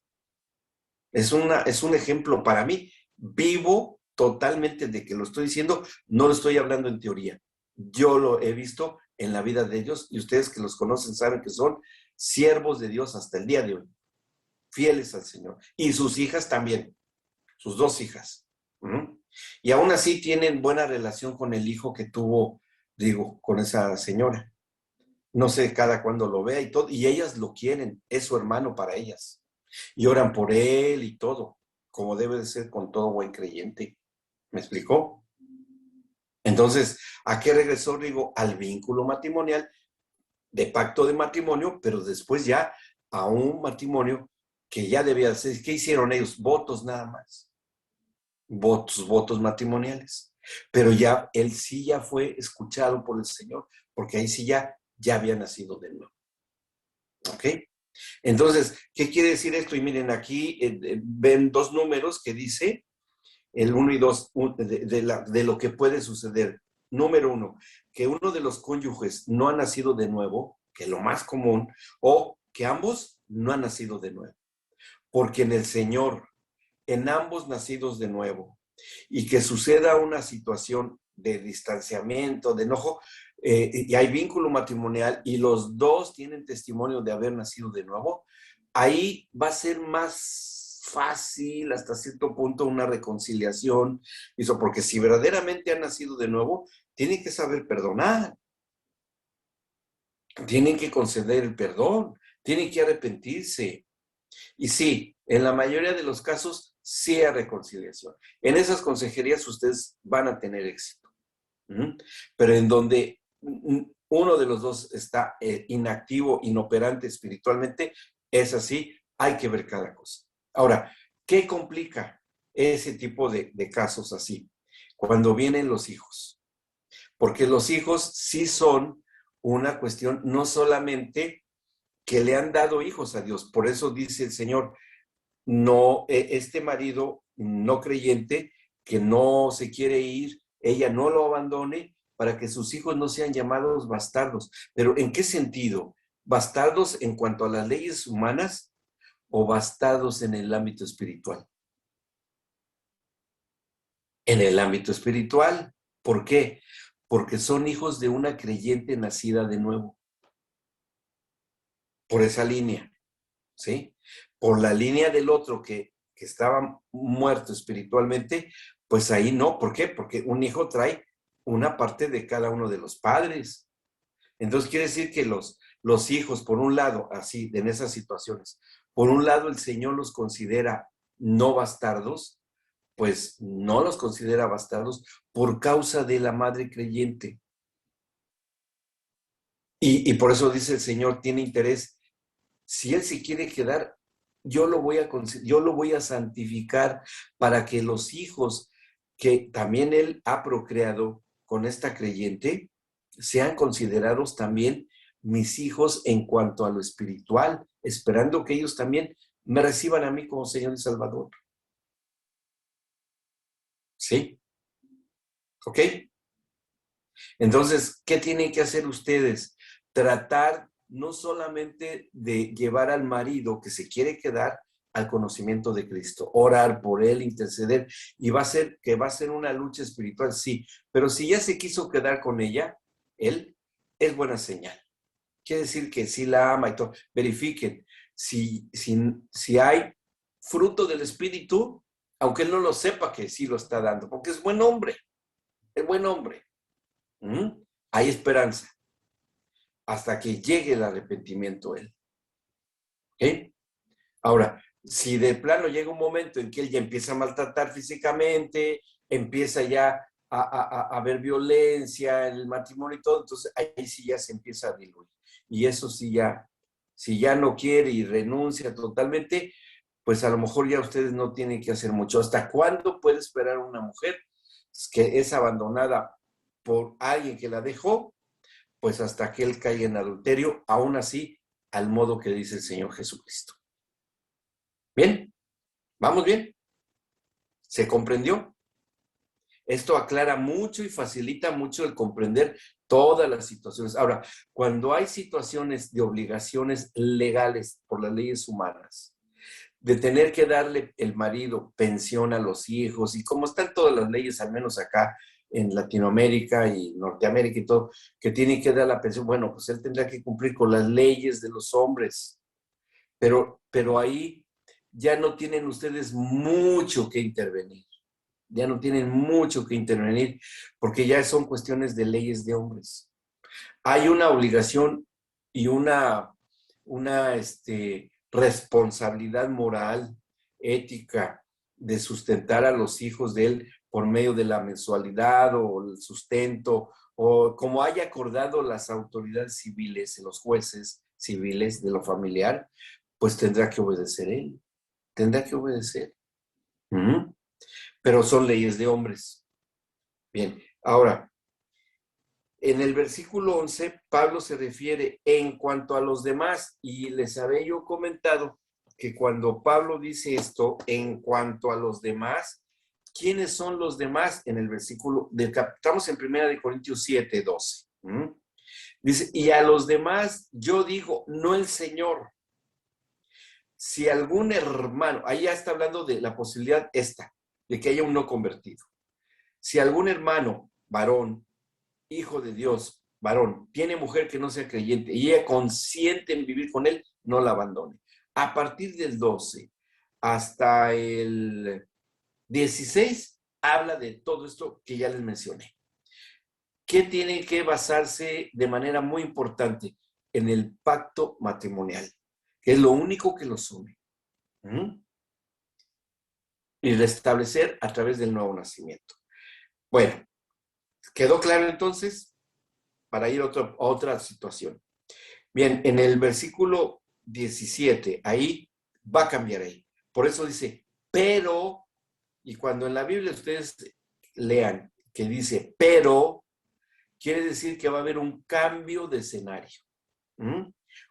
Speaker 1: Es un ejemplo para mí. Vivo totalmente de que lo estoy diciendo, no lo estoy hablando en teoría. Yo lo he visto en la vida de ellos y ustedes que los conocen saben que son siervos de Dios hasta el día de hoy. Fieles al Señor. Y sus hijas también. Sus 2 hijas. Y aún así tienen buena relación con el hijo que tuvo, digo, con esa señora. No sé cada cuándo lo vea y todo, y ellas lo quieren, es su hermano para ellas. Y oran por él y todo, como debe de ser con todo buen creyente. ¿Me explicó? Entonces, ¿a qué regresó? Digo, al vínculo matrimonial, de pacto de matrimonio, pero después ya a un matrimonio que ya debía ser. ¿Qué hicieron ellos? Votos nada más. votos matrimoniales. Pero ya, él sí ya fue escuchado por el Señor, porque ahí sí ya había nacido de nuevo. ¿Ok? Entonces, ¿qué quiere decir esto? Y miren, aquí ven dos números que dice el 1 y 2 de lo que puede suceder. Número 1, que uno de los cónyuges no ha nacido de nuevo, que es lo más común, o que ambos no han nacido de nuevo. Porque en el Señor, en ambos nacidos de nuevo, y que suceda una situación de distanciamiento, de enojo, y hay vínculo matrimonial y los dos tienen testimonio de haber nacido de nuevo, ahí va a ser más fácil hasta cierto punto una reconciliación, eso, porque si verdaderamente han nacido de nuevo, tienen que saber perdonar, tienen que conceder el perdón, tienen que arrepentirse. Y sí, en la mayoría de los casos, sí hay reconciliación. En esas consejerías ustedes van a tener éxito. Pero en donde uno de los dos está inactivo, inoperante espiritualmente, es así, hay que ver cada cosa. Ahora, ¿qué complica ese tipo de casos así? Cuando vienen los hijos. Porque los hijos sí son una cuestión no solamente que le han dado hijos a Dios. Por eso dice el Señor, no, este marido no creyente que no se quiere ir, ella no lo abandone para que sus hijos no sean llamados bastardos. Pero ¿en qué sentido? ¿Bastardos en cuanto a las leyes humanas o bastardos en el ámbito espiritual? En el ámbito espiritual. ¿Por qué? Porque son hijos de una creyente nacida de nuevo. Por esa línea, ¿sí? Por la línea del otro que estaba muerto espiritualmente, pues ahí no. ¿Por qué? Porque un hijo trae una parte de cada uno de los padres. Entonces quiere decir que los hijos, por un lado, así, en esas situaciones, por un lado el Señor los considera no bastardos, pues no los considera bastardos por causa de la madre creyente. Y por eso dice el Señor, tiene interés. Si Él se quiere quedar, yo lo voy a santificar para que los hijos que también Él ha procreado con esta creyente sean considerados también mis hijos en cuanto a lo espiritual, esperando que ellos también me reciban a mí como Señor y Salvador. ¿Sí? ¿Ok? Entonces, ¿qué tienen que hacer ustedes? Tratar no solamente de llevar al marido que se quiere quedar al conocimiento de Cristo, orar por él, interceder, y va a ser una lucha espiritual, sí, pero si ya se quiso quedar con ella, él es buena señal. Quiere decir que sí la ama y todo. Verifiquen si hay fruto del Espíritu, aunque él no lo sepa que sí lo está dando, porque es buen hombre, es buen hombre. Hay esperanza hasta que llegue el arrepentimiento él. ¿Okay? Ahora, si de plano llega un momento en que él ya empieza a maltratar físicamente, empieza ya a haber violencia en el matrimonio y todo, entonces ahí sí ya se empieza a diluir. Y eso sí ya, si ya no quiere y renuncia totalmente, pues a lo mejor ya ustedes no tienen que hacer mucho. ¿Hasta cuándo puede esperar una mujer que es abandonada por alguien que la dejó? Pues hasta que él caiga en adulterio, aún así, al modo que dice el Señor Jesucristo. ¿Bien? ¿Vamos bien? ¿Se comprendió? Esto aclara mucho y facilita mucho el comprender todas las situaciones. Ahora, cuando hay situaciones de obligaciones legales por las leyes humanas, de tener que darle el marido pensión a los hijos, y como están todas las leyes, al menos acá en Latinoamérica y Norteamérica y todo, que tiene que dar la pensión, bueno, pues él tendrá que cumplir con las leyes de los hombres, pero ahí ya no tienen ustedes mucho que intervenir, ya no tienen mucho que intervenir, porque ya son cuestiones de leyes de hombres. Hay una obligación y una responsabilidad moral, ética, de sustentar a los hijos de él por medio de la mensualidad o el sustento, o como haya acordado las autoridades civiles, los jueces civiles de lo familiar, pues tendrá que obedecer él, tendrá que obedecer. pero son leyes de hombres. Bien, ahora, en el versículo 11, Pablo se refiere en cuanto a los demás, y les había yo comentado que cuando Pablo dice esto, en cuanto a los demás, ¿quiénes son los demás? En el versículo, estamos en 1 Corintios 7, 12. Dice, y a los demás yo digo, no el Señor. Si algún hermano, ahí ya está hablando de la posibilidad esta, de que haya un no convertido. Si algún hermano, varón, hijo de Dios, varón, tiene mujer que no sea creyente y ella consiente en vivir con él, no la abandone. A partir del 12 hasta el 16, habla de todo esto que ya les mencioné. ¿Qué tiene que basarse de manera muy importante? En el pacto matrimonial, que es lo único que los une. Y restablecer a través del nuevo nacimiento. Bueno, ¿quedó claro entonces? Para ir a otra situación. Bien, en el versículo 17, ahí va a cambiar ahí. Por eso dice, pero, y cuando en la Biblia ustedes lean que dice, pero, quiere decir que va a haber un cambio de escenario,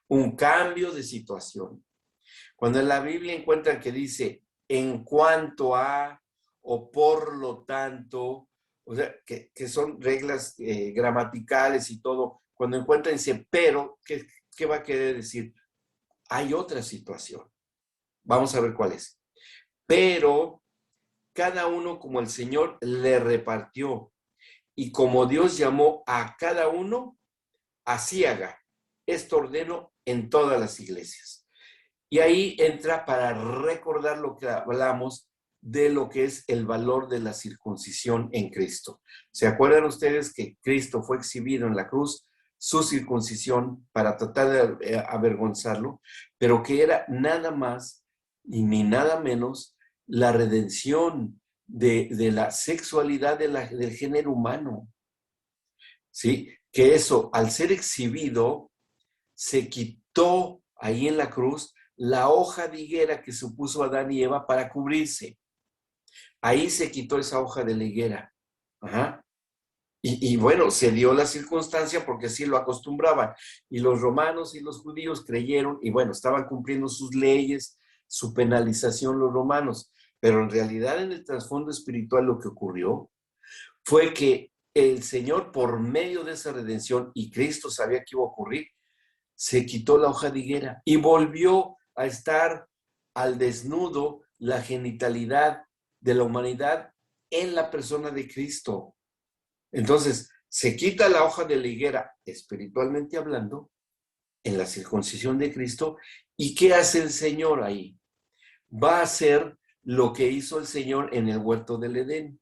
Speaker 1: un cambio de situación. Cuando en la Biblia encuentran que dice, en cuanto a, o por lo tanto, o sea, que son reglas gramaticales y todo, cuando encuentran dice, pero, ¿qué va a querer decir? Hay otra situación. Vamos a ver cuál es. Pero cada uno como el Señor le repartió y como Dios llamó a cada uno, así haga. Esto ordeno en todas las iglesias. Y ahí entra para recordar lo que hablamos de lo que es el valor de la circuncisión en Cristo. ¿Se acuerdan ustedes que Cristo fue exhibido en la cruz, su circuncisión, para tratar de avergonzarlo, pero que era nada más y ni nada menos la redención de la sexualidad del género humano? ¿Sí? Que eso, al ser exhibido, se quitó ahí en la cruz la hoja de higuera que supuso Adán y Eva para cubrirse. Ahí se quitó esa hoja de la higuera. Ajá. Y bueno, se dio la circunstancia porque así lo acostumbraban. Y los romanos y los judíos creyeron, y bueno, estaban cumpliendo sus leyes, su penalización los romanos. Pero en realidad en el trasfondo espiritual lo que ocurrió fue que el Señor, por medio de esa redención, y Cristo sabía que iba a ocurrir, se quitó la hoja de higuera y volvió a estar al desnudo la genitalidad de la humanidad en la persona de Cristo. Entonces, se quita la hoja de la higuera, espiritualmente hablando, en la circuncisión de Cristo. ¿Y qué hace el Señor ahí? Va a hacer lo que hizo el Señor en el huerto del Edén.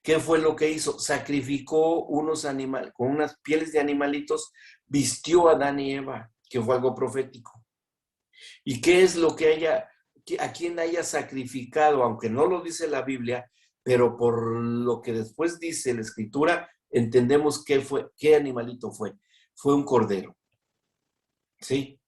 Speaker 1: ¿Qué fue lo que hizo? Sacrificó unos animales, con unas pieles de animalitos, vistió a Adán y Eva, que fue algo profético. ¿Y qué es lo que a quien haya sacrificado, aunque no lo dice la Biblia, pero por lo que después dice la Escritura, entendemos qué animalito fue? Fue un cordero. ¿Sí?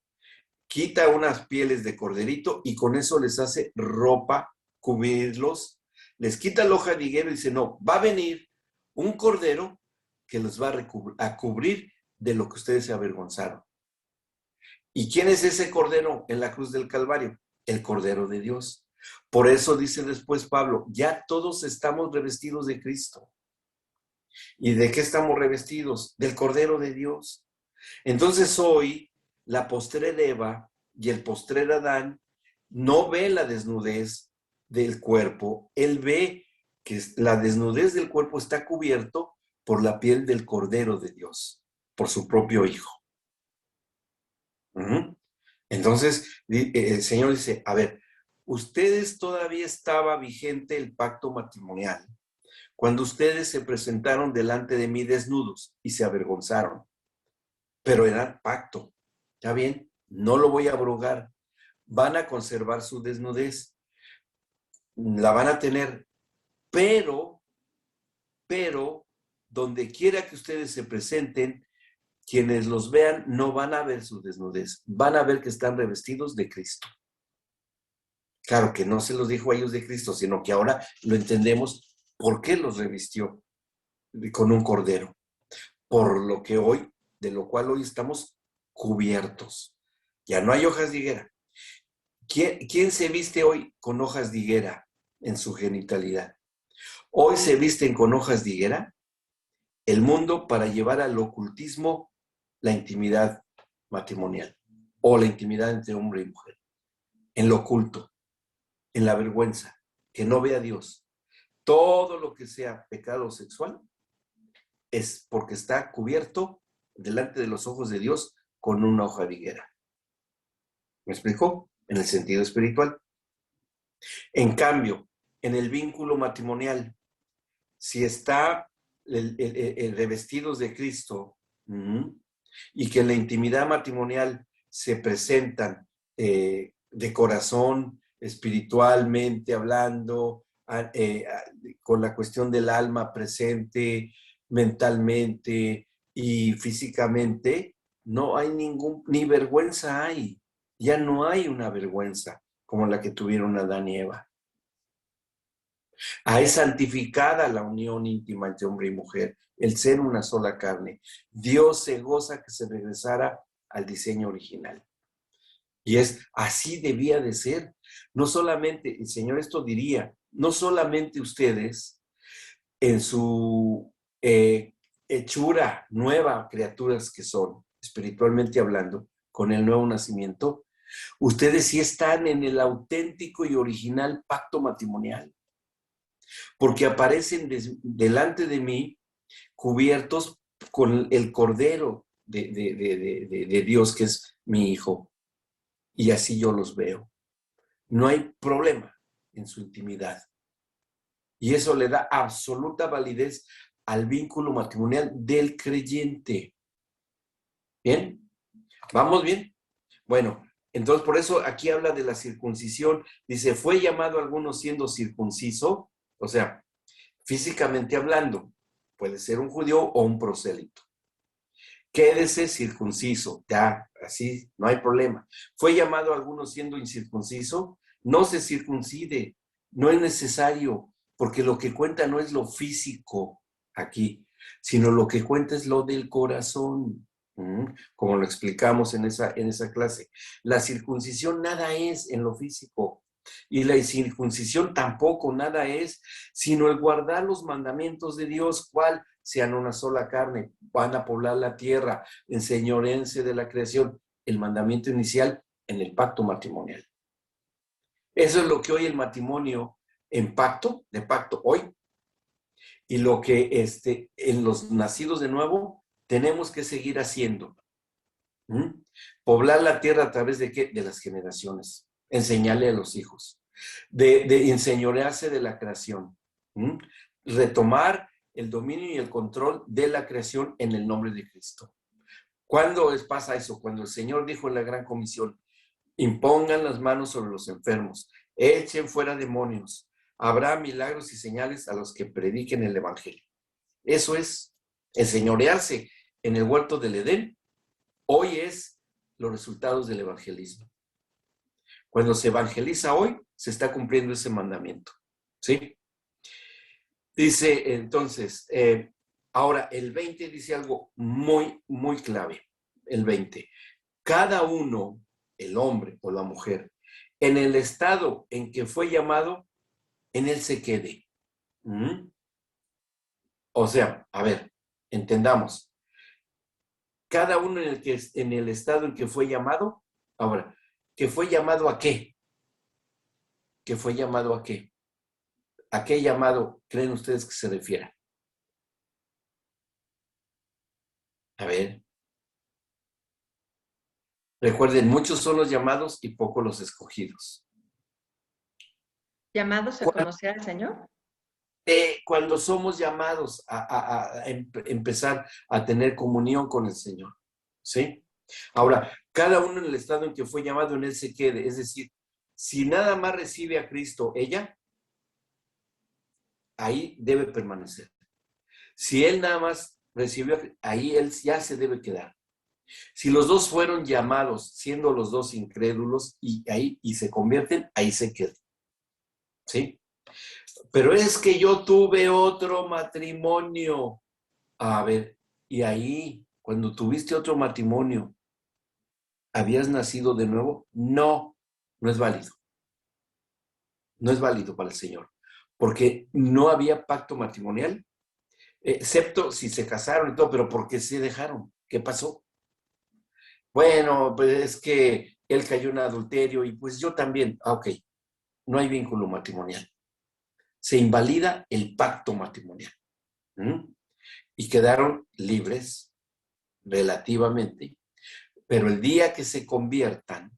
Speaker 1: Quita unas pieles de corderito y con eso les hace ropa, cubrirlos, les quita la hoja de higuera y dice, no, va a venir un cordero que los va a cubrir de lo que ustedes se avergonzaron. ¿Y quién es ese cordero en la cruz del Calvario? El Cordero de Dios. Por eso dice después Pablo, ya todos estamos revestidos de Cristo. ¿Y de qué estamos revestidos? Del Cordero de Dios. Entonces hoy, la postrer Eva y el postrer Adán no ve la desnudez del cuerpo, él ve que la desnudez del cuerpo está cubierto por la piel del Cordero de Dios, por su propio Hijo. Entonces, el Señor dice, a ver, ustedes todavía estaba vigente el pacto matrimonial cuando ustedes se presentaron delante de mí desnudos y se avergonzaron, pero era pacto. ¿Está bien? No lo voy a abrogar. Van a conservar su desnudez. La van a tener. Pero, donde quiera que ustedes se presenten, quienes los vean no van a ver su desnudez. Van a ver que están revestidos de Cristo. Claro que no se los dijo a ellos de Cristo, sino que ahora lo entendemos por qué los revistió con un cordero. Por lo que hoy, de lo cual hoy estamos cubiertos. Ya no hay hojas de higuera. ¿Quién se viste hoy con hojas de higuera en su genitalidad? Hoy se visten con hojas de higuera el mundo para llevar al ocultismo la intimidad matrimonial o la intimidad entre hombre y mujer. En lo oculto, en la vergüenza, que no vea a Dios. Todo lo que sea pecado sexual es porque está cubierto delante de los ojos de Dios con una hoja de higuera. ¿Me explico? En el sentido espiritual. En cambio, en el vínculo matrimonial, si está revestidos de Cristo y que en la intimidad matrimonial se presentan de corazón, espiritualmente hablando, con la cuestión del alma presente, mentalmente y físicamente, no hay ni vergüenza hay. Ya no hay una vergüenza como la que tuvieron Adán y Eva. Es santificada la unión íntima entre hombre y mujer, el ser una sola carne. Dios se goza que se regresara al diseño original. Y así debía de ser. No solamente, el Señor esto diría, no solamente ustedes en su hechura nueva, criaturas que son, espiritualmente hablando, con el nuevo nacimiento, ustedes sí están en el auténtico y original pacto matrimonial. Porque aparecen delante de mí cubiertos con el cordero de Dios, que es mi hijo. Y así yo los veo. No hay problema en su intimidad. Y eso le da absoluta validez al vínculo matrimonial del creyente. ¿Bien? ¿Vamos bien? Bueno, entonces por eso aquí habla de la circuncisión. Dice, fue llamado a algunos siendo circunciso, o sea, físicamente hablando, puede ser un judío o un prosélito. Quédese circunciso, ya, así, no hay problema. Fue llamado a algunos siendo incircunciso, no se circuncide, no es necesario, porque lo que cuenta no es lo físico aquí, sino lo que cuenta es lo del corazón, como lo explicamos en esa clase. La circuncisión nada es en lo físico, y la incircuncisión tampoco nada es, sino el guardar los mandamientos de Dios, ¿cuál? Sean una sola carne, van a poblar la tierra, enseñorense de la creación, el mandamiento inicial en el pacto matrimonial. Eso es lo que hoy el matrimonio en pacto, de pacto hoy, y lo que en los nacidos de nuevo tenemos que seguir haciendo. Poblar la tierra a través de ¿qué? De las generaciones, enseñarle a los hijos, de enseñorearse de la creación, retomar el dominio y el control de la creación en el nombre de Cristo. ¿Cuándo pasa eso? Cuando el Señor dijo en la gran comisión, impongan las manos sobre los enfermos, echen fuera demonios, habrá milagros y señales a los que prediquen el evangelio. Eso es enseñorearse en el huerto del Edén. Hoy es los resultados del evangelismo. Cuando se evangeliza hoy, se está cumpliendo ese mandamiento. ¿Sí? Dice entonces, ahora el 20 dice algo muy, muy clave. El 20. Cada uno, el hombre o la mujer, en el estado en que fue llamado, en él se quede. O sea, a ver, entendamos. Cada uno en el estado en que fue llamado, ahora, ¿que fue llamado a qué? ¿Que fue llamado a qué? ¿A qué llamado creen ustedes que se refiere? A ver. Recuerden, muchos son los llamados y pocos los escogidos.
Speaker 3: ¿Llamados a conocer al Señor?
Speaker 1: Cuando somos llamados a empezar a tener comunión con el Señor. ¿Sí? Ahora, cada uno en el estado en que fue llamado, en él se quede. Es decir, si nada más recibe a Cristo ella, ahí debe permanecer. Si él nada más recibió, ahí él ya se debe quedar. Si los dos fueron llamados, siendo los dos incrédulos, y se convierten, ahí se quedan. ¿Sí? Pero es que yo tuve otro matrimonio. A ver, y ahí, cuando tuviste otro matrimonio, ¿habías nacido de nuevo? No, no es válido. No es válido para el Señor. Porque no había pacto matrimonial, excepto si se casaron y todo, pero ¿por qué se dejaron? ¿Qué pasó? Bueno, pues es que él cayó en adulterio y pues yo también. Ah, ok, no hay vínculo matrimonial. Se invalida el pacto matrimonial. ¿Mm? Y quedaron libres relativamente. Pero el día que se convierten,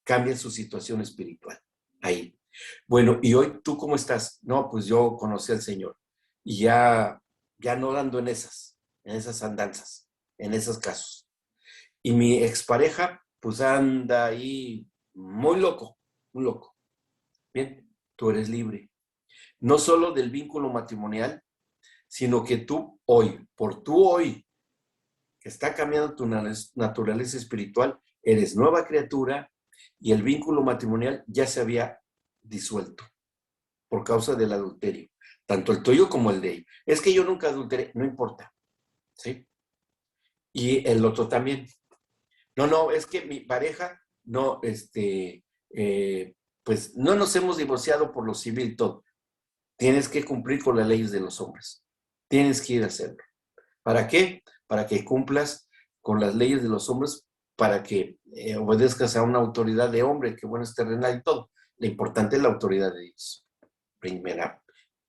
Speaker 1: cambia su situación espiritual. Ahí. Bueno, ¿y hoy tú cómo estás? No, pues yo conocí al Señor y ya no ando en esas andanzas, en esos casos. Y mi expareja, pues anda ahí muy loco, muy loco. Bien, tú eres libre. No solo del vínculo matrimonial, sino que por tú hoy, que está cambiando tu naturaleza espiritual, eres nueva criatura y el vínculo matrimonial ya se había disuelto por causa del adulterio, tanto el tuyo como el de ella. Es que yo nunca adulteré, no importa, ¿sí? Y el otro también. No, es que mi pareja no, pues no nos hemos divorciado por lo civil todo. Tienes que cumplir con las leyes de los hombres. Tienes que ir a hacerlo. ¿Para qué? Para que cumplas con las leyes de los hombres, para que obedezcas a una autoridad de hombre, que bueno, es terrenal y todo. Lo importante es la autoridad de Dios.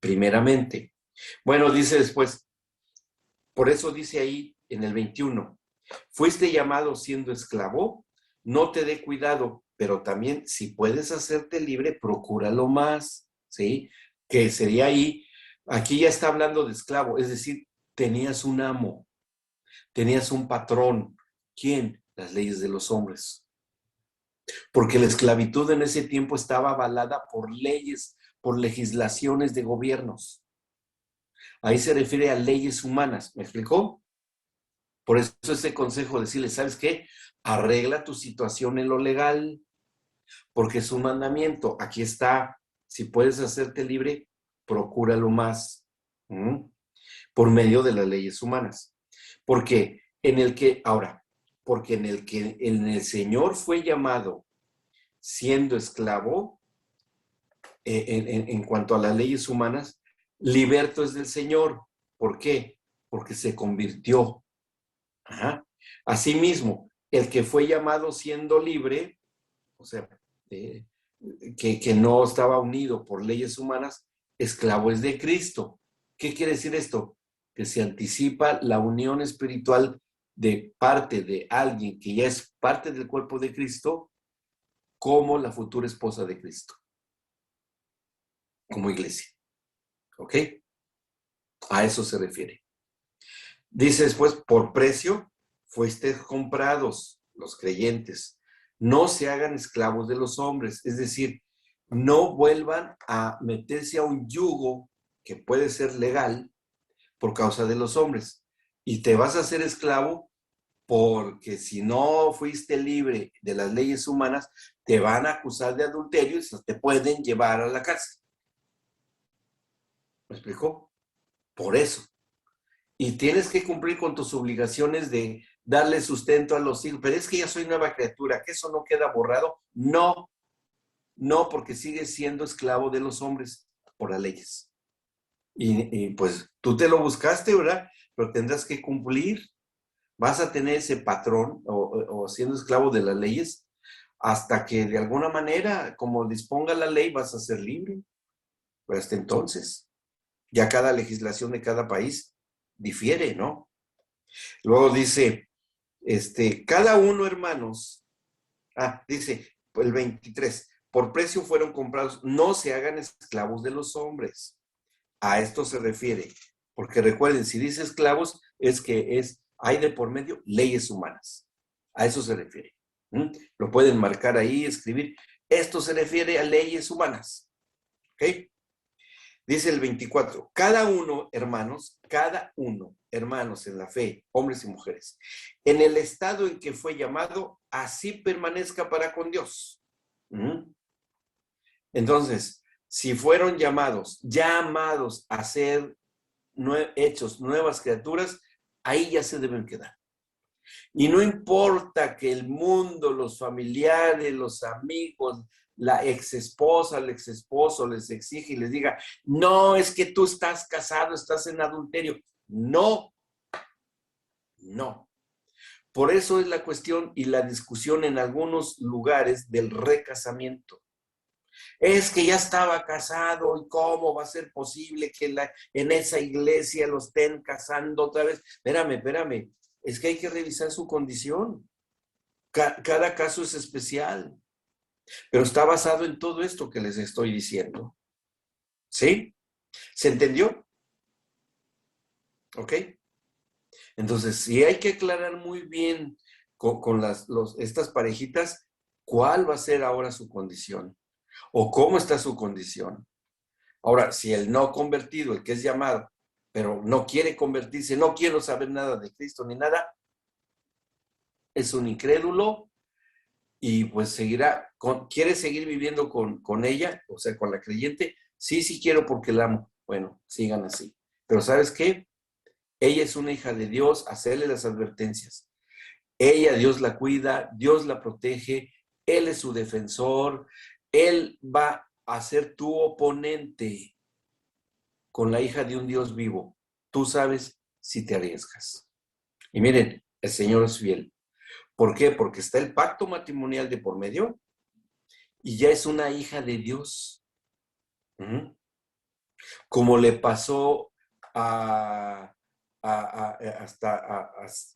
Speaker 1: Primeramente. Bueno, dice después, por eso dice ahí en el 21, fuiste llamado siendo esclavo, no te dé cuidado, pero también si puedes hacerte libre, procúralo más, ¿sí? Que sería ahí, aquí ya está hablando de esclavo, es decir, tenías un amo, tenías un patrón. ¿Quién? Las leyes de los hombres. Porque la esclavitud en ese tiempo estaba avalada por leyes, por legislaciones de gobiernos. Ahí se refiere a leyes humanas, ¿me explicó? Por eso ese consejo, decirle, ¿sabes qué? Arregla tu situación en lo legal, porque es un mandamiento. Aquí está, si puedes hacerte libre, procúralo más. ¿Mm? Por medio de las leyes humanas. Porque en el que el Señor fue llamado siendo esclavo, en cuanto a las leyes humanas, liberto es del Señor. ¿Por qué? Porque se convirtió. Ajá. Asimismo, el que fue llamado siendo libre, o sea, que no estaba unido por leyes humanas, esclavo es de Cristo. ¿Qué quiere decir esto? Que se anticipa la unión espiritual de parte de alguien que ya es parte del cuerpo de Cristo, como la futura esposa de Cristo, como iglesia. ¿Ok? A eso se refiere. Dice después, por precio fuisteis comprados, los creyentes. No se hagan esclavos de los hombres, es decir, no vuelvan a meterse a un yugo que puede ser legal por causa de los hombres. Y te vas a hacer esclavo porque si no fuiste libre de las leyes humanas, te van a acusar de adulterio y te pueden llevar a la cárcel. ¿Me explicó? Por eso. Y tienes que cumplir con tus obligaciones de darle sustento a los hijos. Pero es que ya soy nueva criatura, que eso no queda borrado. No, no, porque sigues siendo esclavo de los hombres por las leyes. Y pues tú te lo buscaste, ¿verdad? Pero tendrás que cumplir. Vas a tener ese patrón o siendo esclavo de las leyes hasta que de alguna manera, como disponga la ley, vas a ser libre. Pero hasta entonces, ya cada legislación de cada país difiere, ¿no? Luego dice, cada uno, hermanos, dice el 23, por precio fueron comprados, no se hagan esclavos de los hombres. A esto se refiere, porque recuerden, si dice esclavos, es que hay de por medio leyes humanas. A eso se refiere. Lo pueden marcar ahí, escribir. Esto se refiere a leyes humanas. ¿Ok? Dice el 24, cada uno, hermanos en la fe, hombres y mujeres, en el estado en que fue llamado, así permanezca para con Dios. Entonces, si fueron llamados a ser hechos nuevas criaturas, ahí ya se deben quedar. Y no importa que el mundo, los familiares, los amigos, la exesposa, el exesposo les exige y les diga, no, es que tú estás casado, estás en adulterio. No, no. Por eso es la cuestión y la discusión en algunos lugares del recasamiento. Es que ya estaba casado y cómo va a ser posible que en esa iglesia lo estén casando otra vez. Espérame. Es que hay que revisar su condición. Cada caso es especial. Pero está basado en todo esto que les estoy diciendo. ¿Sí? ¿Se entendió? ¿Ok? Entonces, sí hay que aclarar muy bien con estas parejitas cuál va a ser ahora su condición o cómo está su condición. Ahora, si el no convertido, el que es llamado, pero no quiere convertirse, no quiero saber nada de Cristo ni nada, es un incrédulo y pues quiere seguir viviendo con ella, o sea, con la creyente. Sí quiero porque la amo. Bueno, sigan así. Pero ¿sabes qué? Ella es una hija de Dios, hacerle las advertencias. Ella, Dios la cuida, Dios la protege, Él es su defensor, Él va a ser tu oponente con la hija de un Dios vivo. Tú sabes si te arriesgas. Y miren, el Señor es fiel. ¿Por qué? Porque está el pacto matrimonial de por medio y ya es una hija de Dios. Como le pasó a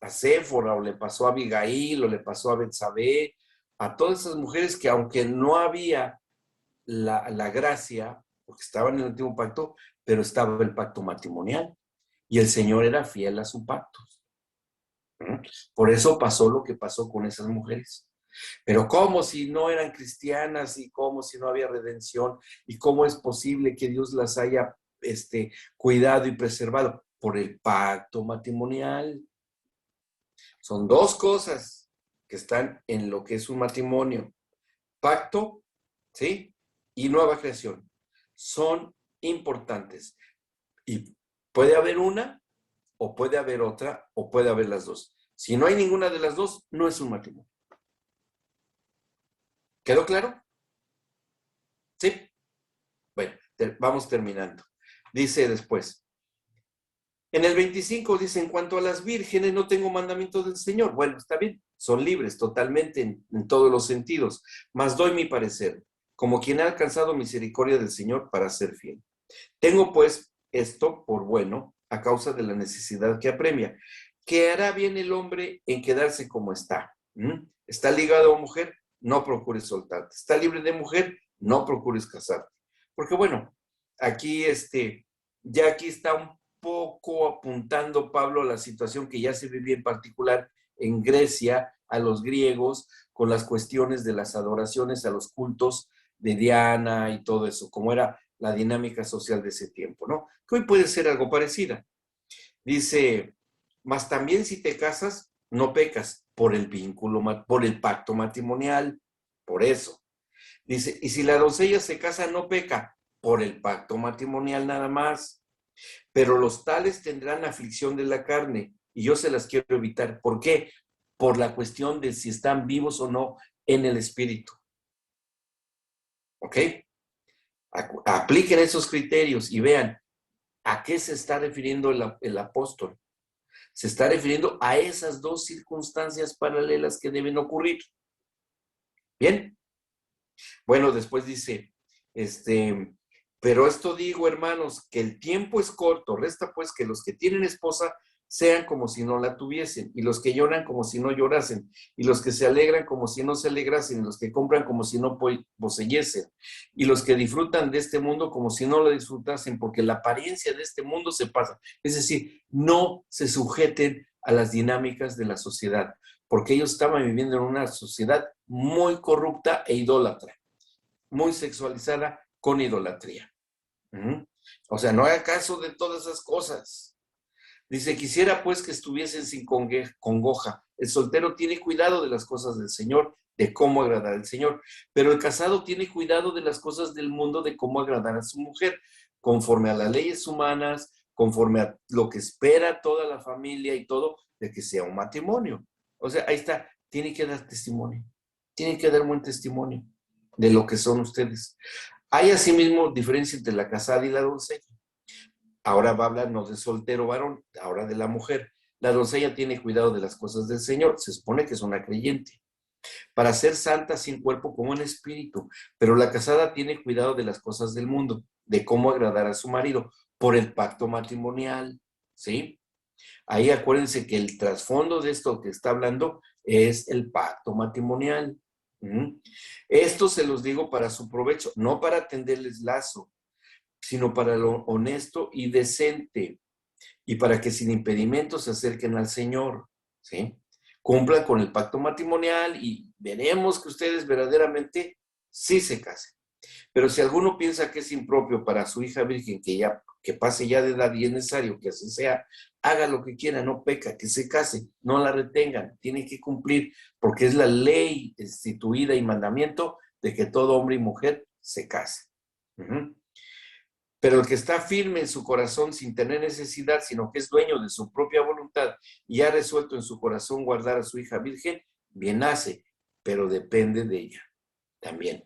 Speaker 1: Séfora, o le pasó a Abigail, o le pasó a Betsabé, a todas esas mujeres que aunque no había la gracia, porque estaban en el antiguo pacto, pero estaba el pacto matrimonial y el Señor era fiel a su pacto. Por eso pasó lo que pasó con esas mujeres. Pero ¿cómo si no eran cristianas y cómo si no había redención y cómo es posible que Dios las haya cuidado y preservado? Por el pacto matrimonial. Son dos cosas que están en lo que es un matrimonio. Pacto, ¿sí? Y nueva creación. Son importantes. Y puede haber una, o puede haber otra, o puede haber las dos. Si no hay ninguna de las dos, no es un matrimonio. ¿Quedó claro? ¿Sí? Bueno, vamos terminando. Dice después, en el 25 dice, en cuanto a las vírgenes no tengo mandamiento del Señor. Bueno, está bien, son libres totalmente en todos los sentidos, mas doy mi parecer, como quien ha alcanzado misericordia del Señor para ser fiel. Tengo pues esto por bueno a causa de la necesidad que apremia, que hará bien el hombre en quedarse como está. ¿Está ligado a mujer? No procures soltarte. ¿Está libre de mujer? No procures casarte. Porque bueno, aquí ya aquí está un poco apuntando Pablo a la situación que ya se vivía en particular en Grecia, a los griegos, con las cuestiones de las adoraciones a los cultos de Diana y todo eso, como era la dinámica social de ese tiempo, ¿no? Que hoy puede ser algo parecida. Dice, mas también si te casas, no pecas por el vínculo, por el pacto matrimonial, por eso. Dice, y si la doncella se casa, no peca por el pacto matrimonial nada más. Pero los tales tendrán aflicción de la carne y yo se las quiero evitar. ¿Por qué? Por la cuestión de si están vivos o no en el espíritu. ¿Ok? Apliquen esos criterios y vean a qué se está refiriendo el apóstol. Se está refiriendo a esas dos circunstancias paralelas que deben ocurrir. ¿Bien? Bueno, después dice, pero esto digo, hermanos, que el tiempo es corto. Resta pues que los que tienen esposa sean como si no la tuviesen, y los que lloran como si no llorasen, y los que se alegran como si no se alegrasen, y los que compran como si no poseyesen, y los que disfrutan de este mundo como si no lo disfrutasen, porque la apariencia de este mundo se pasa. Es decir, no se sujeten a las dinámicas de la sociedad, porque ellos estaban viviendo en una sociedad muy corrupta e idólatra, muy sexualizada con idolatría. O sea, no haga caso de todas esas cosas. Dice, quisiera pues que estuviesen sin congoja. El soltero tiene cuidado de las cosas del Señor, de cómo agradar al Señor. Pero el casado tiene cuidado de las cosas del mundo, de cómo agradar a su mujer, conforme a las leyes humanas, conforme a lo que espera toda la familia y todo, de que sea un matrimonio. O sea, ahí está, tiene que dar testimonio. Tienen que dar buen testimonio de lo que son ustedes. Hay asimismo diferencia entre la casada y la doncella. Ahora va a hablar no de soltero varón, ahora de la mujer. La doncella tiene cuidado de las cosas del Señor, se supone que es una creyente, para ser santa sin cuerpo como en espíritu, pero la casada tiene cuidado de las cosas del mundo, de cómo agradar a su marido, por el pacto matrimonial, ¿sí? Ahí acuérdense que el trasfondo de esto que está hablando es el pacto matrimonial. Esto se los digo para su provecho, no para tenderles lazo, sino para lo honesto y decente, y para que sin impedimento se acerquen al Señor, ¿sí? Cumplan con el pacto matrimonial y veremos que ustedes verdaderamente sí se casen. Pero si alguno piensa que es impropio para su hija virgen, que pase ya de edad y es necesario que así sea, haga lo que quiera, no peca, que se case, no la retengan, tiene que cumplir, porque es la ley instituida y mandamiento de que todo hombre y mujer se case. Pero el que está firme en su corazón sin tener necesidad, sino que es dueño de su propia voluntad y ha resuelto en su corazón guardar a su hija virgen, bien hace, pero depende de ella también.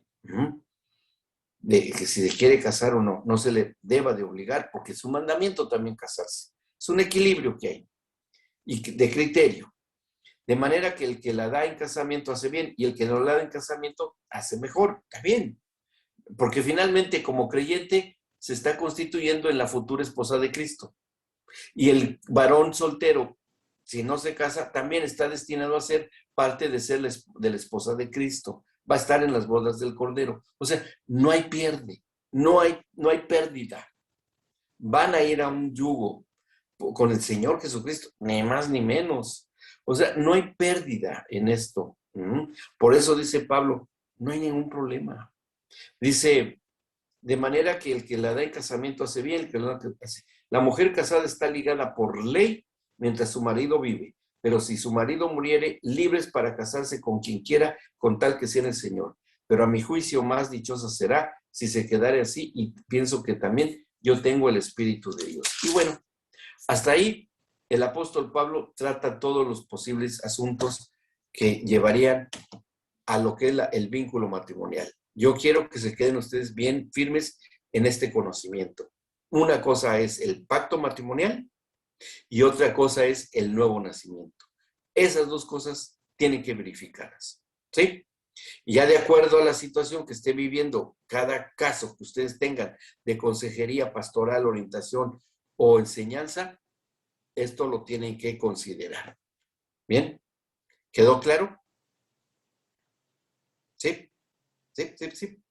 Speaker 1: De que si se quiere casar o no, no se le deba de obligar, porque es un mandamiento también casarse. Es un equilibrio que hay, y de criterio. De manera que el que la da en casamiento hace bien, y el que no la da en casamiento hace mejor, está bien. Porque finalmente, como creyente, se está constituyendo en la futura esposa de Cristo. Y el varón soltero, si no se casa, también está destinado a ser parte de ser de la esposa de Cristo. Va a estar en las bodas del Cordero. O sea, no hay pierde, no hay pérdida. Van a ir a un yugo con el Señor Jesucristo, ni más ni menos. O sea, no hay pérdida en esto. Por eso dice Pablo, no hay ningún problema. Dice, de manera que el que la da en casamiento hace bien, el que no hace. La mujer casada está ligada por ley mientras su marido vive, pero si su marido muriere, libres para casarse con quien quiera, con tal que sea en el Señor. Pero a mi juicio más dichosa será si se quedare así, y pienso que también yo tengo el Espíritu de Dios. Y bueno, hasta ahí el apóstol Pablo trata todos los posibles asuntos que llevarían a lo que es el vínculo matrimonial. Yo quiero que se queden ustedes bien firmes en este conocimiento. Una cosa es el pacto matrimonial y otra cosa es el nuevo nacimiento. Esas dos cosas tienen que verificarlas, ¿sí? Y ya de acuerdo a la situación que esté viviendo, cada caso que ustedes tengan de consejería pastoral, orientación o enseñanza, esto lo tienen que considerar. ¿Bien? ¿Quedó claro? ¿Sí? Sí.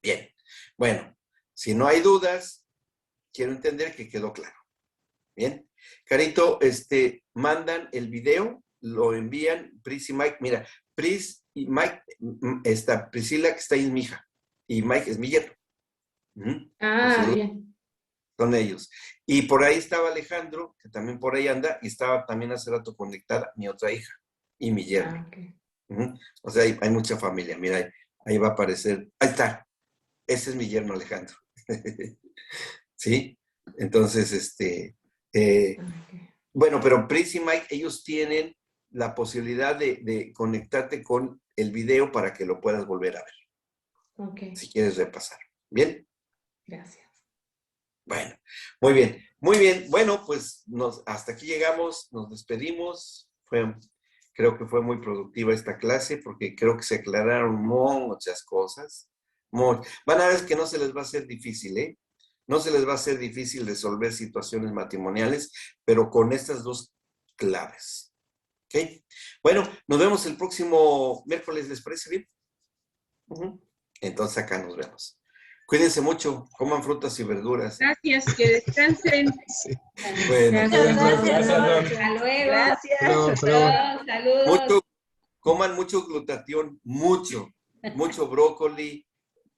Speaker 1: Bien. Bueno, si no hay dudas, quiero entender que quedó claro. Bien. Carito, mandan el video, lo envían, Pris y Mike. Mira, Pris y Mike, Priscila, que está ahí, es mi hija, y Mike es mi yerno.
Speaker 2: Bien.
Speaker 1: Son ellos. Y por ahí estaba Alejandro, que también por ahí anda, y estaba también hace rato conectada mi otra hija y mi yerno.
Speaker 2: Okay.
Speaker 1: O sea, hay mucha familia. Mira, ahí va a aparecer. Ahí está. Ese es mi yerno Alejandro. ¿Sí? Entonces,
Speaker 2: Okay.
Speaker 1: bueno, pero Pris y Mike, ellos tienen la posibilidad de conectarte con el video para que lo puedas volver a ver.
Speaker 2: Okay.
Speaker 1: Si quieres repasar. ¿Bien?
Speaker 2: Gracias.
Speaker 1: Bueno, muy bien. Muy bien. Bueno, pues hasta aquí llegamos, nos despedimos. Creo que fue muy productiva esta clase porque creo que se aclararon muchas cosas. Van a ver que no se les va a hacer difícil, ¿eh? No se les va a hacer difícil resolver situaciones matrimoniales, pero con estas dos claves. ¿Ok? Bueno, nos vemos el próximo miércoles, ¿les parece bien? Entonces acá nos vemos. Cuídense mucho, coman frutas y verduras.
Speaker 3: Gracias, que descansen.
Speaker 1: Sí. Bueno.
Speaker 2: Gracias. Hasta luego.
Speaker 3: Gracias.
Speaker 2: Saludos.
Speaker 1: Coman mucho glutatión, mucho brócoli,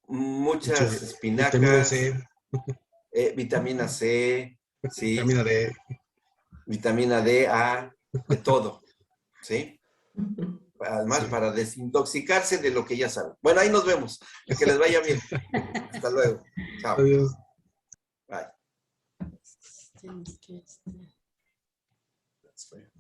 Speaker 1: muchas espinacas, Vitamina C, sí,
Speaker 4: Vitamina D.
Speaker 1: vitamina D, A, de todo, ¿sí? Además,
Speaker 4: Sí.
Speaker 1: para desintoxicarse de lo que ya saben. Bueno, ahí nos vemos. Que les vaya bien. Hasta luego. Chao.
Speaker 4: Adiós.
Speaker 1: Bye.
Speaker 5: Tienes que,
Speaker 4: That's fair.